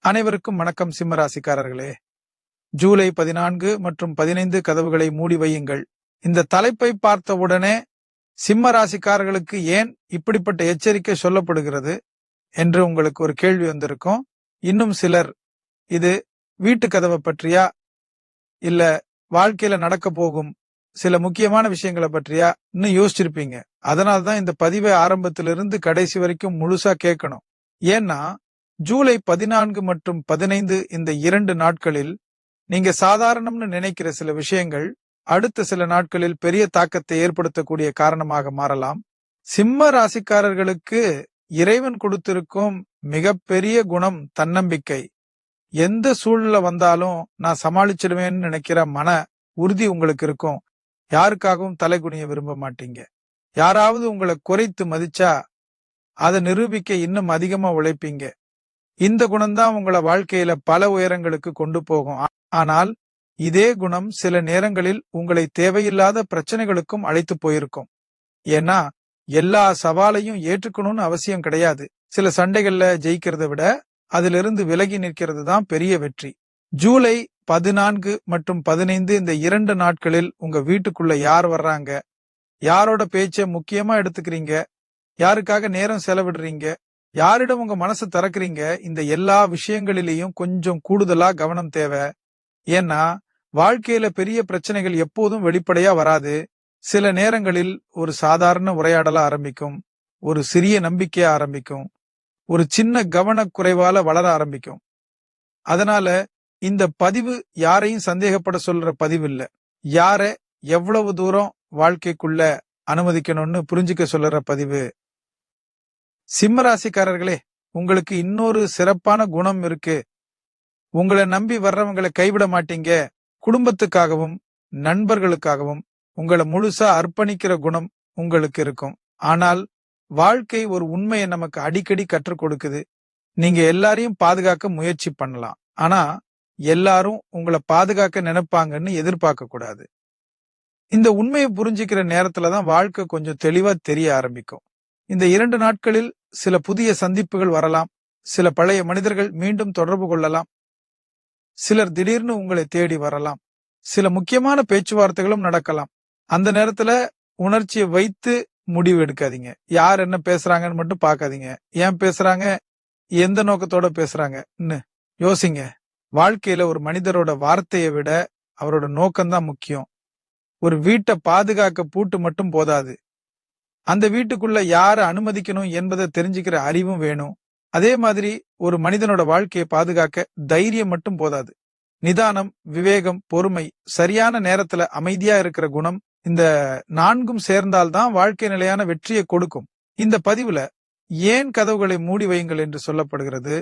அனைவருக்கும் வணக்கம். சிம்ம ராசிக்காரர்களே, ஜூலை 14 மற்றும் 15 கதவுகளை மூடி வையுங்கள். இந்த தலைப்பை பார்த்தவுடனே சிம்ம ராசிக்காரர்களுக்கு ஏன் இப்படிப்பட்ட எச்சரிக்கை சொல்லப்படுகிறது என்று உங்களுக்கு ஒரு கேள்வி வந்திருக்கும். இன்னும் சிலர் இது வீட்டு கதவை பற்றியா இல்ல வாழ்க்கையில நடக்க போகும் சில முக்கியமான விஷயங்களை பற்றியா இன்னும் யோசிச்சிருப்பீங்க. அதனால்தான் இந்த பதிவை ஆரம்பத்திலிருந்து கடைசி வரைக்கும் முழுசா கேட்கணும். ஏன்னா ஜூலை 14 மற்றும் 15 இந்த 2 நாட்களில் நீங்க சாதாரணம்னு நினைக்கிற சில விஷயங்கள் அடுத்த சில நாட்களில் பெரிய தாக்கத்தை ஏற்படுத்தக்கூடிய காரணமாக மாறலாம். சிம்ம ராசிக்காரர்களுக்கு இறைவன் கொடுத்திருக்கும் மிகப்பெரிய குணம் தன்னம்பிக்கை. எந்த சூழ்நிலை வந்தாலும் நான் சமாளிச்சிடுவேன்னு நினைக்கிற மன உறுதி உங்களுக்கு இருக்கும். யாருக்காகவும் தலைகுனிய விரும்ப மாட்டீங்க. யாராவது உங்களை குறைத்து மதிச்சா அதை நிரூபிக்க இன்னும் அதிகமா உழைப்பீங்க. இந்த குணம்தான் உங்களை வாழ்க்கையில பல உயரங்களுக்கு கொண்டு போகும். ஆனால் இதே குணம் சில நேரங்களில் உங்களை தேவையில்லாத பிரச்சனைகளுக்கும் அழைத்து போயிருக்கும். ஏன்னா எல்லா சவாலையும் ஏற்றுக்கணும்னு அவசியம் கிடையாது. சில சண்டைகள்ல ஜெயிக்கிறத விட அதிலிருந்து விலகி நிற்கிறது தான் பெரிய வெற்றி. ஜூலை 14 மற்றும் 15 இந்த 2 நாட்களில் உங்க வீட்டுக்குள்ள யார் வர்றாங்க, யாரோட பேச்சை முக்கியமா எடுத்துக்கிறீங்க, யாருக்காக நேரம் செலவிடுறீங்க, யாரிடம் உங்க மனசு திறக்கிறீங்க, இந்த எல்லா விஷயங்களிலேயும் கொஞ்சம் கூடுதலா கவனம் தேவை. ஏன்னா வாழ்க்கையில பெரிய பிரச்சனைகள் எப்போதும் வெளிப்படையா வராது. சில நேரங்களில் ஒரு சாதாரண உரையாடலா ஆரம்பிக்கும், ஒரு சிறிய நம்பிக்கையா ஆரம்பிக்கும், ஒரு சின்ன கவனக்குறைவால வளர ஆரம்பிக்கும். அதனால இந்த பதிவு யாரையும் சந்தேகப்பட சொல்ற பதிவு இல்ல. யார எவ்வளவு தூரம் வாழ்க்கைக்குள்ள அனுமதிக்கணும்னு புரிஞ்சுக்க சொல்ற பதிவு. சிம்ம ராசிக்காரர்களே, உங்களுக்கு இன்னொரு சிறப்பான குணம் இருக்கு. உங்களை நம்பி வர்றவங்களை கைவிட மாட்டீங்க. குடும்பத்துக்காகவும் நண்பர்களுக்காகவும் உங்களை முழுசா அர்ப்பணிக்கிற குணம் உங்களுக்கு இருக்கும். ஆனால் வாழ்க்கை ஒரு உண்மையை நமக்கு அடிக்கடி கற்றுக் கொடுக்குது. நீங்க எல்லாரையும் பாதுகாக்க முயற்சி பண்ணலாம், ஆனா எல்லாரும் உங்களை பாதுகாக்க நினைப்பாங்கன்னு எதிர்பார்க்க கூடாது. இந்த உண்மையை புரிஞ்சுக்கிற நேரத்துலதான் வாழ்க்கை கொஞ்சம் தெளிவா தெரிய ஆரம்பிக்கும். இந்த 2 நாட்களில் சில புதிய சந்திப்புகள் வரலாம். சில பழைய மனிதர்கள் மீண்டும் தொடர்பு கொள்ளலாம். சிலர் திடீர்னு உங்களை தேடி வரலாம். சில முக்கியமான பேச்சுவார்த்தைகளும் நடக்கலாம். அந்த நேரத்துல உணர்ச்சியை வைத்து முடிவு எடுக்காதீங்க. யார் என்ன பேசுறாங்கன்னு மட்டும் பார்க்காதீங்க. ஏன் பேசுறாங்க, எந்த நோக்கத்தோட பேசுறாங்கன்னு யோசிங்க. வாழ்க்கையில ஒரு மனிதரோட வார்த்தையை விட அவரோட நோக்கம்தான் முக்கியம். ஒரு வீட்டை பாதுகாக்க பூட்டு மட்டும் போதாது. அந்த வீட்டுக்குள்ள யாரை அனுமதிக்கணும் என்பதை தெரிஞ்சுக்கிற அறிவும் வேணும். அதே மாதிரி ஒரு மனிதனோட வாழ்க்கையை பாதுகாக்க தைரியம் மட்டும் போதாது. நிதானம், விவேகம், பொறுமை, சரியான நேரத்துல அமைதியா இருக்கிற குணம், இந்த 4ம் சேர்ந்தால்தான் வாழ்க்கை நிலையான வெற்றியை கொடுக்கும். இந்த பதிவுல ஏன் கதவுகளை மூடி வையுங்கள் என்று சொல்லப்படுகிறது,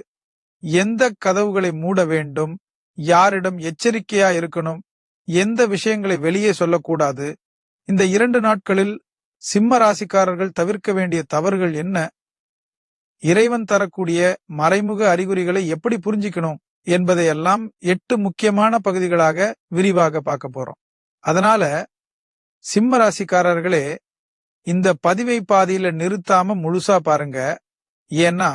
எந்த கதவுகளை மூட வேண்டும், யாரிடம் எச்சரிக்கையா இருக்கணும், எந்த விஷயங்களை வெளியே சொல்லக்கூடாது, இந்த 2 நாட்களில் சிம்ம ராசிக்காரர்கள் தவிர்க்க வேண்டிய தவறுகள் என்ன, இறைவன் தரக்கூடிய மறைமுக அறிகுறிகளை எப்படி புரிஞ்சுக்கணும் என்பதையெல்லாம் 8 முக்கியமான பகுதிகளாக விரிவாக பார்க்க போறோம். அதனால சிம்ம ராசிக்காரர்களே, இந்த பதிவை பாதியில நிறுத்தாம முழுசா பாருங்க. ஏன்னா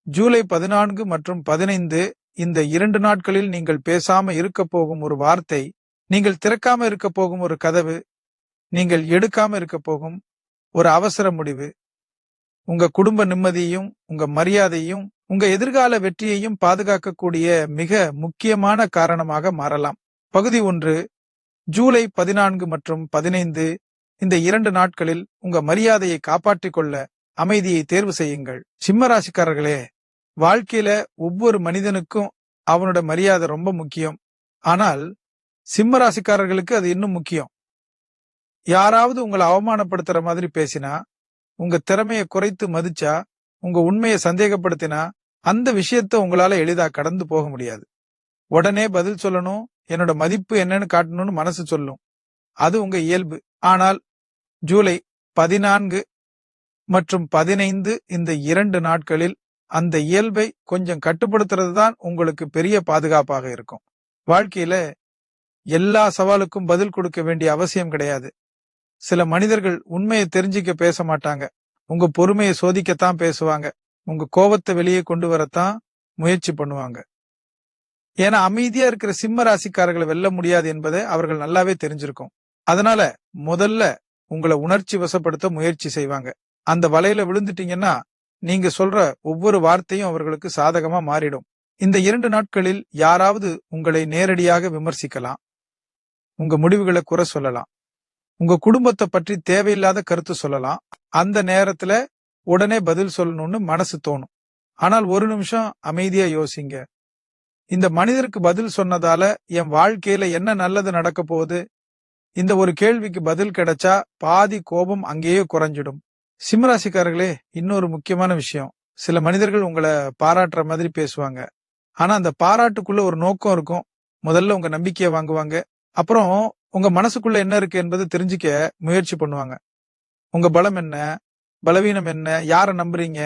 ஜூலை 14 மற்றும் 15 இந்த 2 நாட்களில் நீங்கள் பேசாம இருக்க போகும் ஒரு வார்த்தை, நீங்கள் திறக்காம இருக்க போகும் ஒரு கதவு, நீங்கள் எடுக்காம இருக்க போகும் ஒரு அவசர முடிவு, உங்க குடும்ப நிம்மதியையும் உங்க மரியாதையும் உங்க எதிர்கால வெற்றியையும் பாதுகாக்கக்கூடிய மிக முக்கியமான காரணமாக மாறலாம். பகுதி 1, ஜூலை 14 மற்றும் 15 இந்த 2 நாட்களில் உங்க மரியாதையை காப்பாற்றிக் கொள்ள அமைதியை தேர்வு செய்யுங்கள். சிம்ம ராசிக்காரர்களே, வாழ்க்கையில ஒவ்வொரு மனிதனுக்கும் அவனோட மரியாதை ரொம்ப முக்கியம். ஆனால் சிம்ம ராசிக்காரர்களுக்கு அது இன்னும் முக்கியம். யாராவது உங்களை அவமானப்படுத்துற மாதிரி பேசினா, உங்க திறமையை குறைத்து மதிச்சா, உங்க உண்மையை சந்தேகப்படுத்தினா, அந்த விஷயத்த உங்களால எளிதா கடந்து போக முடியாது. உடனே பதில் சொல்லணும், என்னோட மதிப்பு என்னன்னு காட்டணும்னு மனசு சொல்லும். அது உங்க இயல்பு. ஆனால் ஜூலை 14 மற்றும் 15 இந்த 2 நாட்களில் அந்த இயல்பை கொஞ்சம் கட்டுப்படுத்துறது தான் உங்களுக்கு பெரிய பாதுகாப்பாக இருக்கும். வாழ்க்கையில எல்லா சவாலுக்கும் பதில் கொடுக்க வேண்டிய அவசியம் கிடையாது. சில மனிதர்கள் உண்மையை தெரிஞ்சுக்க பேச மாட்டாங்க. உங்க பொறுமையை சோதிக்கத்தான் பேசுவாங்க. உங்க கோபத்தை வெளியே கொண்டு வரத்தான் முயற்சி பண்ணுவாங்க. ஏன்னா அமைதியா இருக்கிற சிம்ம ராசிக்காரர்களை வெல்ல முடியாது என்பதை அவர்கள் நல்லாவே தெரிஞ்சிருக்கும். அதனால முதல்ல உங்களை உணர்ச்சி வசப்படுத்த முயற்சி செய்வாங்க. அந்த வலையில விழுந்துட்டீங்கன்னா நீங்க சொல்ற ஒவ்வொரு வார்த்தையும் அவர்களுக்கு சாதகமா மாறிடும். இந்த 2 நாட்களில் யாராவது உங்களை நேரடியாக விமர்சிக்கலாம், உங்க முடிவுகளை குறை சொல்லலாம், உங்க குடும்பத்தை பற்றி தேவையில்லாத கருத்து சொல்லலாம். அந்த நேரத்துல உடனே பதில் சொல்லணும்னு மனசு தோணும். ஆனால் ஒரு நிமிஷம் அமைதியா யோசிங்க. இந்த மனிதருக்கு பதில் சொன்னதால என் வாழ்க்கையில என்ன நல்லது நடக்க போகுது? இந்த ஒரு கேள்விக்கு பதில் கிடைச்சா பாதி கோபம் அங்கேயே குறைஞ்சிடும். சிம்மராசிக்காரர்களே, இன்னொரு முக்கியமான விஷயம். சில மனிதர்கள் உங்களை பாராட்டுற மாதிரி பேசுவாங்க. ஆனா அந்த பாராட்டுக்குள்ள ஒரு நோக்கம் இருக்கும். முதல்ல உங்க நம்பிக்கையை வாங்குவாங்க. அப்புறம் உங்க மனசுக்குள்ள என்ன இருக்கு என்பது தெரிஞ்சுக்க முயற்சி பண்ணுவாங்க. உங்க பலம் என்ன, பலவீனம் என்ன, யாரை நம்புறீங்க,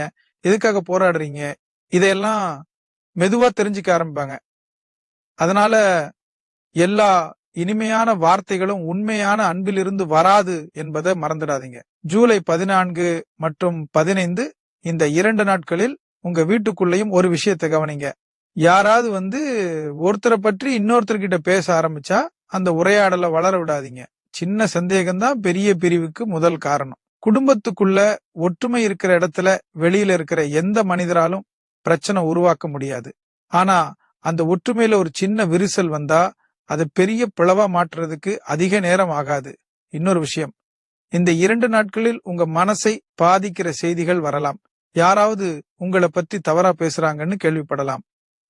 எதுக்காக போராடுறீங்க, இதையெல்லாம் மெதுவா தெரிஞ்சுக்க ஆரம்பிப்பாங்க. அதனால எல்லா இனிமையான வார்த்தைகளும் உண்மையான அன்பிலிருந்து வராது என்பதை மறந்துடாதீங்க. ஜூலை 14 மற்றும் 15 இந்த 2 நாட்களில் உங்க வீட்டுக்குள்ளேயும் ஒரு விஷயத்தை கவனிங்க. யாராவது ஒருத்தரை பற்றி இன்னொருத்தர்கிட்ட பேச ஆரம்பிச்சா அந்த உரையாடலை வளர விடாதீங்க. சின்ன சந்தேகம்தான் பெரிய பிரிவுக்கு முதல் காரணம். குடும்பத்துக்குள்ள ஒற்றுமை இருக்கிற இடத்துல வெளியில இருக்கிற எந்த மனிதராலும் பிரச்சனை உருவாக்க முடியாது. ஆனா அந்த ஒற்றுமையில ஒரு சின்ன விரிசல் வந்தா அது பெரிய பிளவா மாற்றுறதுக்கு அதிக நேரம் ஆகாது. இன்னொரு விஷயம், இந்த 2 நாட்களில் உங்க மனசை பாதிக்கிற செய்திகள் வரலாம். யாராவது உங்களை பத்தி தவறா பேசுறாங்கன்னு கேள்விப்படலாம்.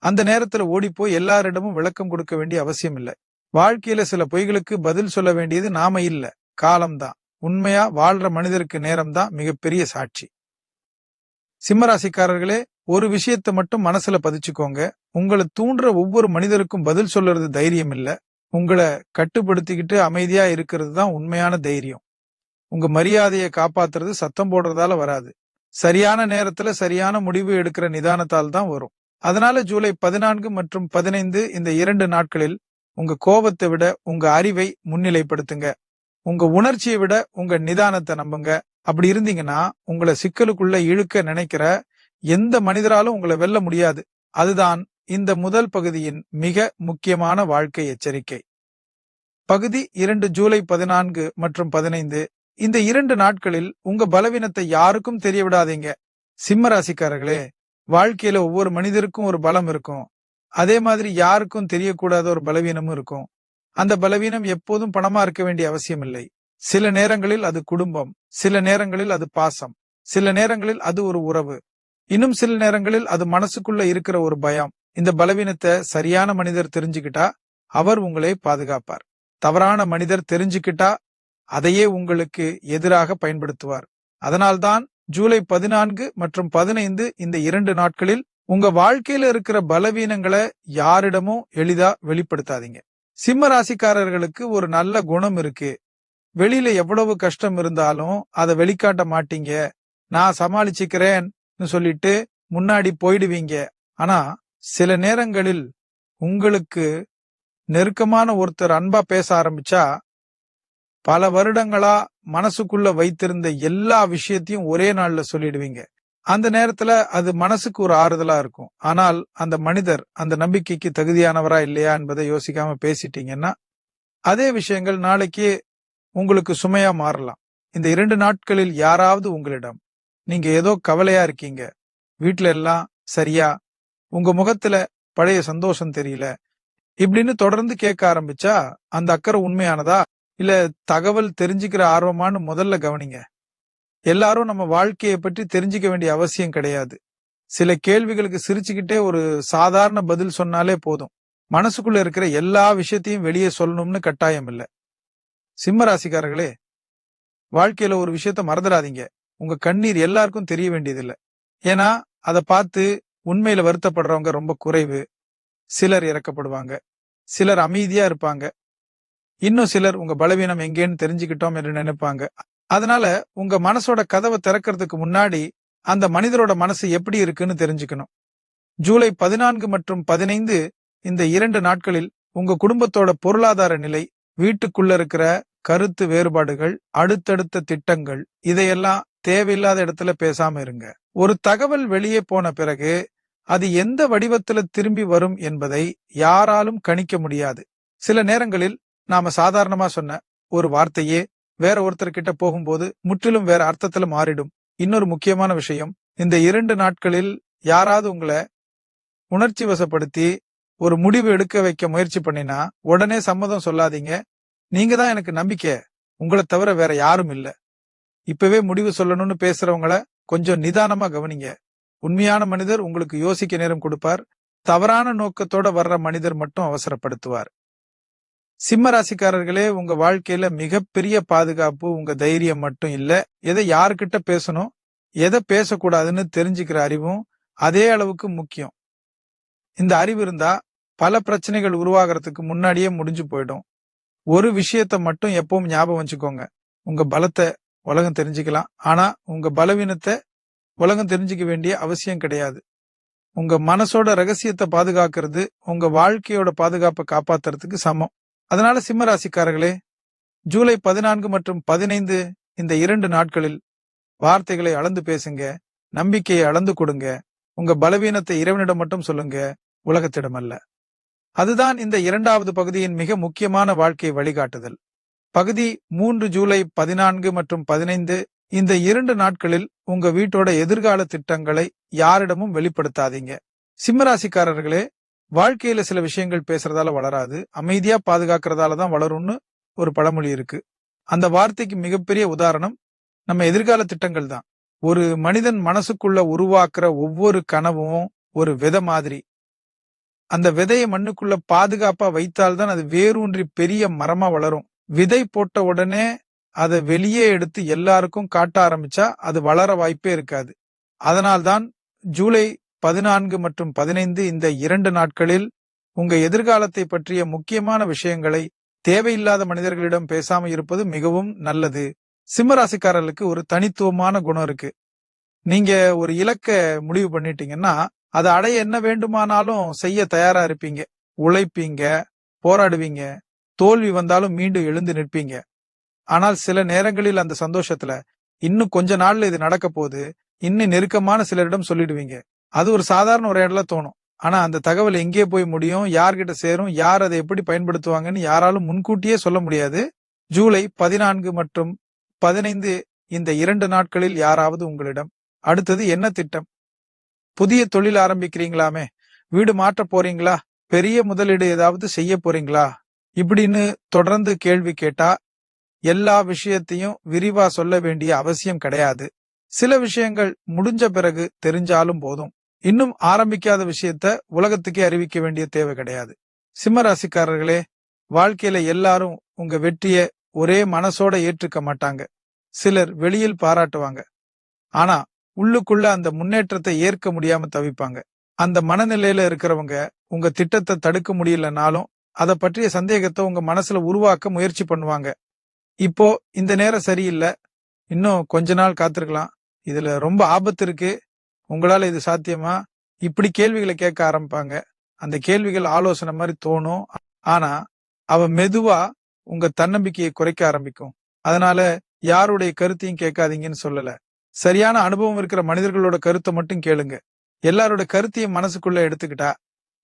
அந்த நேரத்துல ஓடிப்போய் எல்லாரிடமும் விளக்கம் கொடுக்க வேண்டிய அவசியம் இல்லை. வாழ்க்கையில சில பொய்களுக்கு பதில் சொல்ல வேண்டியது நாம இல்ல, காலம்தான். உண்மையா வாழ்ற மனிதருக்கு நேரம்தான் மிகப்பெரிய சாட்சி. சிம்மராசிக்காரர்களே, ஒரு விஷயத்தை மட்டும் மனசுல பதிச்சுக்கோங்க. உங்களை தூண்டுற ஒவ்வொரு மனிதருக்கும் பதில் சொல்றது தைரியம் இல்ல. உங்களை கட்டுப்படுத்திக்கிட்டு அமைதியா இருக்கிறது தான் உண்மையான தைரியம். உங்க மரியாதையை காப்பாத்துறது சத்தம் போடுறதால வராது. சரியான நேரத்துல சரியான முடிவு எடுக்கிற நிதானத்தால் தான் வரும். அதனால ஜூலை 14 மற்றும் 15 இந்த 2 நாட்களில் உங்க கோபத்தை விட உங்க அறிவை முன்னிலைப்படுத்துங்க. உங்க உணர்ச்சியை விட உங்க நிதானத்தை நம்புங்க. அப்படி இருந்தீங்கன்னா உங்களை சிக்கலுக்குள்ள இழுக்க நினைக்கிற எந்த மனிதராலும் உங்களை வெல்ல முடியாது. அதுதான் இந்த முதல் பகுதியின் மிக முக்கியமான வாழ்க்கை எச்சரிக்கை. பகுதி 2 ஜூலை 14 மற்றும் 15 இந்த 2 நாட்களில் உங்க பலவீனத்தை யாருக்கும் தெரிய விடாதீங்க. சிம்ம ராசிக்காரர்களே, வாழ்க்கையில ஒவ்வொரு மனிதருக்கும் ஒரு பலம் இருக்கும். அதே மாதிரி யாருக்கும் தெரியக்கூடாத ஒரு பலவீனமும் இருக்கும். அந்த பலவீனம் எப்போதும் பணமா இருக்க வேண்டிய அவசியம் இல்லை. சில நேரங்களில் அது குடும்பம், சில நேரங்களில் அது பாசம், சில நேரங்களில் அது ஒரு உறவு, இன்னும் சில நேரங்களில் அது மனசுக்குள்ள இருக்கிற ஒரு பயம். இந்த பலவீனத்தை சரியான மனிதர் தெரிஞ்சுக்கிட்டா அவர் உங்களை பாதுகாப்பார். தவறான மனிதர் தெரிஞ்சுக்கிட்டா அதையே உங்களுக்கு எதிராக பயன்படுத்துவார். அதனால்தான் ஜூலை 14 மற்றும் 15 இந்த 2 நாட்களில் உங்க வாழ்க்கையில இருக்கிற பலவீனங்களை யாரிடமும் எளிதா வெளிப்படுத்தாதீங்க. சிம்ம ராசிக்காரர்களுக்கு ஒரு நல்ல குணம் இருக்கு. வெளியில எவ்வளவு கஷ்டம் இருந்தாலும் அதை வெளிக்காட்ட மாட்டீங்க. நான் சமாளிச்சுக்கிறேன்னு சொல்லிட்டு முன்னாடி போயிடுவீங்க. ஆனா சில நேரங்களில் உங்களுக்கு நெருக்கமான ஒருத்தர் அன்பா பேச ஆரம்பிச்சா பல வருடங்களா மனசுக்குள்ள வைத்திருந்த எல்லா விஷயத்தையும் ஒரே நாள்ல சொல்லிடுவீங்க. அந்த நேரத்துல அது மனசுக்கு ஒரு ஆறுதலா இருக்கும். ஆனால் அந்த மனிதர் அந்த நம்பிக்கைக்கு தகுதியானவரா இல்லையா என்பதை யோசிக்காம பேசிட்டீங்கன்னா அதே விஷயங்கள் நாளைக்கு உங்களுக்கு சுமையா மாறலாம். இந்த 2 நாட்களில் யாராவது உங்களிடம் நீங்க ஏதோ கவலையா இருக்கீங்க, வீட்டுல எல்லாம் சரியா, உங்க முகத்துல பழைய சந்தோஷம் தெரியல, இப்படின்னு தொடர்ந்து கேட்க ஆரம்பிச்சா அந்த அக்கறை உண்மையானதா இல்ல தகவல் தெரிஞ்சுக்கிற ஆர்வமானு முதல்ல கவனிங்க. எல்லாரும் நம்ம வாழ்க்கையை பற்றி தெரிஞ்சுக்க வேண்டிய அவசியம் கிடையாது. சில கேள்விகளுக்கு சிரிச்சுக்கிட்டே ஒரு சாதாரண பதில் சொன்னாலே போதும். மனசுக்குள்ள இருக்கிற எல்லா விஷயத்தையும் வெளியே சொல்லணும்னு கட்டாயம் இல்ல. சிம்ம ராசிக்காரர்களே, வாழ்க்கையில ஒரு விஷயத்த மறந்துடாதீங்க. உங்க கண்ணீர் எல்லாருக்கும் தெரிய வேண்டியதில்லை. ஏன்னா அதை பார்த்து உண்மையில வருத்தப்படுறவங்க ரொம்ப குறைவு. சிலர் இறக்கப்படுவாங்க, சிலர் அமைதியா இருப்பாங்க, இன்னும் சிலர் உங்க பலவீனம் எங்கேன்னு தெரிஞ்சுக்கிட்டோம் என்று நினைப்பாங்க. அதனால உங்க மனசோட கதவை திறக்கிறதுக்கு முன்னாடி அந்த மனிதரோட மனசு எப்படி இருக்குன்னு தெரிஞ்சுக்கணும். ஜூலை 14 மற்றும் 15 இந்த 2 நாட்களில் உங்க குடும்பத்தோட பொருளாதார நிலை, வீட்டுக்குள்ள இருக்கிற கருத்து வேறுபாடுகள், அடுத்தடுத்த திட்டங்கள், இதையெல்லாம் தேவையில்லாத இடத்துல பேசாம இருங்க. ஒரு தகவல் வெளியே போன பிறகு அது எந்த வடிவத்துல திரும்பி வரும் என்பதை யாராலும் கணிக்க முடியாது. சில நேரங்களில் நாம சாதாரணமா சொன்ன ஒரு வார்த்தையே வேற ஒருத்தர்கிட்ட போகும்போது முற்றிலும் வேற அர்த்தத்துல மாறிடும். இன்னொரு முக்கியமான விஷயம், இந்த 2 நாட்களில் யாராவது உங்களை உணர்ச்சி வசப்படுத்தி ஒரு முடிவு எடுக்க வைக்க முயற்சி பண்ணினா உடனே சம்மதம் சொல்லாதீங்க. நீங்க தான் எனக்கு நம்பிக்கை, உங்களை தவிர வேற யாரும் இல்ல. இப்பவே முடிவு சொல்லணும்னு பேசுறவங்கள கொஞ்சம் நிதானமா கவனிங்க. உண்மையான மனிதர் உங்களுக்கு யோசிக்க நேரம் கொடுப்பார். தவறான நோக்கத்தோட வர்ற மனிதர் மட்டும் அவசரப்படுத்துவார். சிம்ம ராசிக்காரர்களே, உங்க வாழ்க்கையில மிகப்பெரிய பாதுகாப்பு உங்க தைரியம் மட்டும் இல்ல. எதை யாருக்கிட்ட பேசணும், எதை பேசக்கூடாதுன்னு தெரிஞ்சுக்கிற அறிவும் அதே அளவுக்கு முக்கியம். இந்த அறிவு இருந்தா பல பிரச்சனைகள் உருவாகிறதுக்கு முன்னாடியே முடிஞ்சு போயிடும். ஒரு விஷயத்த மட்டும் எப்பவும் ஞாபகம் வச்சுக்கோங்க. உங்க பலத்தை உலகம் தெரிஞ்சுக்கலாம், ஆனா உங்க பலவீனத்தை உலகம் தெரிஞ்சுக்க வேண்டிய அவசியம் கிடையாது. உங்க மனசோட ரகசியத்தை பாதுகாக்கிறது உங்க வாழ்க்கையோட பாதுகாப்பை காப்பாத்துறதுக்கு சமம். அதனால சிம்ம ராசிக்காரர்களே, ஜூலை 14 மற்றும் 15 இந்த 2 நாட்களில் வார்த்தைகளை அளந்து பேசுங்க, நம்பிக்கையை அளந்து கொடுங்க. உங்க பலவீனத்தை இறைவனிடம் மட்டும் சொல்லுங்க, உலகத்திடம் அல்ல. அதுதான் இந்த 2வது பகுதியின் மிக முக்கியமான வாழ்க்கை வழிகாட்டுதல். பகுதி 3 ஜூலை 14 மற்றும் 15 இந்த 2 நாட்களில் உங்க வீட்டோட எதிர்கால திட்டங்களை யாரிடமும் வெளிப்படுத்தாதீங்க. சிம்மராசிக்காரர்களே, வாழ்க்கையில சில விஷயங்கள் பேசுறதால வளராது, அமைதியா பாதுகாக்கிறதால தான் வளரும்னு ஒரு பழமொழி இருக்கு. அந்த வார்த்தைக்கு மிகப்பெரிய உதாரணம் நம்ம எதிர்கால திட்டங்கள் தான். ஒரு மனிதன் மனசுக்குள்ள உருவாக்குற ஒவ்வொரு கனவும் ஒரு விதை மாதிரி. அந்த விதையை மண்ணுக்குள்ள பாதுகாப்பா வைத்தால்தான் அது வேரூன்றி பெரிய மரமா வளரும். விதை போட்ட உடனே அதை வெளியே எடுத்து எல்லாருக்கும் காட்ட ஆரம்பிச்சா அது வளர வாய்ப்பே இருக்காது. அதனால்தான் ஜூலை 14 மற்றும் 15 இந்த 2 நாட்களில் உங்க எதிர்காலத்தை பற்றிய முக்கியமான விஷயங்களை தேவையில்லாத மனிதர்களிடம் பேசாம இருப்பது மிகவும் நல்லது. சிம்மராசிக்காரர்களுக்கு ஒரு தனித்துவமான குணம் இருக்கு. நீங்க ஒரு இலக்க முடிவு பண்ணிட்டீங்கன்னா அதை அடைய என்ன வேண்டுமானாலும் செய்ய தயாரா இருப்பீங்க. உழைப்பீங்க, போராடுவீங்க, தோல்வி வந்தாலும் மீண்டும் எழுந்து நிற்பீங்க. ஆனால் சில நேரங்களில் அந்த சந்தோஷத்துல இன்னும் கொஞ்ச நாள்ல இது நடக்க போகுது, இன்னும் நெருக்கமான சிலரிடம் சொல்லிடுவீங்க. அது ஒரு சாதாரண ஒரு இடத்துல தோணும். ஆனா அந்த தகவல் எங்கே போய் முடியும், யார்கிட்ட சேரும், யார் அதை எப்படி பயன்படுத்துவாங்கன்னு யாராலும் முன்கூட்டியே சொல்ல முடியாது. ஜூலை 14 மற்றும் 15 இந்த 2 நாட்களில் யாராவது உங்களிடம் அடுத்தது என்ன திட்டம், புதிய தொழில் ஆரம்பிக்கிறீங்களாமே, வீடு மாற்ற போறீங்களா, பெரிய முதலீடு ஏதாவது செய்ய போறீங்களா இப்படின்னு தொடர்ந்து கேள்வி கேட்டா எல்லா விஷயத்தையும் விரிவா சொல்ல வேண்டிய அவசியம் கிடையாது. சில விஷயங்கள் முடிஞ்ச பிறகு தெரிஞ்சாலும் போதும். இன்னும் ஆரம்பிக்காத விஷயத்த உலகத்துக்கே அறிவிக்க வேண்டிய தேவை கிடையாது. சிம்ம ராசிக்காரர்களே, வாழ்க்கையில எல்லாரும் உங்க வெற்றிய ஒரே மனசோட ஏற்றுக்க மாட்டாங்க. சிலர் வெளியில் பாராட்டுவாங்க, ஆனா உள்ளுக்குள்ள அந்த முன்னேற்றத்தை ஏற்க முடியாம தவிப்பாங்க. அந்த மனநிலையில இருக்கிறவங்க உங்க திட்டத்தை தடுக்க முடியலனாலும் அதை பற்றிய சந்தேகத்தை உங்க மனசுல உருவாக்க முயற்சி பண்ணுவாங்க. இப்போ இந்த நேரம் சரியில்லை, இன்னும் கொஞ்ச நாள் காத்திருக்கலாம், இதுல ரொம்ப ஆபத்து இருக்கு, உங்களால இது சாத்தியமா, இப்படி கேள்விகளை கேட்க ஆரம்பிப்பாங்க. அந்த கேள்விகள் ஆலோசனை மாதிரி தோணும், ஆனா அவ மெதுவா உங்க தன்னம்பிக்கையை குறைக்க ஆரம்பிக்கும். அதனால யாருடைய கருத்தையும் கேட்காதீங்கன்னு சொல்லல, சரியான அனுபவம் இருக்கிற மனிதர்களோட கருத்தை மட்டும் கேளுங்க. எல்லாரோட கருத்தையும் மனசுக்குள்ள எடுத்துக்கிட்டா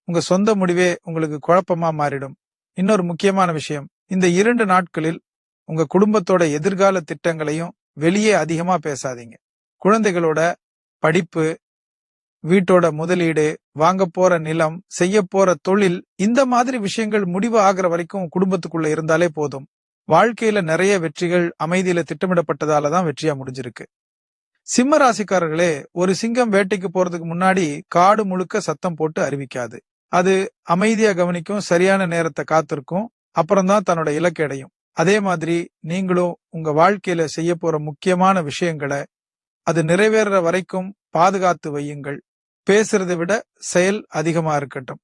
உங்க சொந்த முடிவே உங்களுக்கு குழப்பமா மாறிடும். இன்னொரு முக்கியமான விஷயம், இந்த 2 நாட்களில் உங்க குடும்பத்தோட எதிர்கால திட்டங்களையும் வெளியே அதிகமா பேசாதீங்க. குழந்தைகளோட படிப்பு, வீட்டோட முதலீடு, வாங்க போற நிலம், செய்ய போற தொழில், இந்த மாதிரி விஷயங்கள் முடிவு ஆகிற வரைக்கும் குடும்பத்துக்குள்ள இருந்தாலே போதும். வாழ்க்கையில நிறைய வெற்றிகள் அமைதியில திட்டமிடப்பட்டதால தான் வெற்றியா முடிஞ்சிருக்கு. சிம்ம ராசிக்காரர்களே, ஒரு சிங்கம் வேட்டைக்கு போறதுக்கு முன்னாடி காடு முழுக்க சத்தம் போட்டு அறிவிக்காது. அது அமைதியா கவனிக்கும், சரியான நேரத்தை காத்திருக்கும், அப்புறம்தான் தன்னோட இலக்கை அடையும். அதே மாதிரி நீங்களும் உங்க வாழ்க்கையில செய்ய போற முக்கியமான விஷயங்களை அது நிறைவேற வரைக்கும் பாதுகாத்து வையுங்கள். பேசுறதை விட செயல் அதிகமா இருக்கட்டும்.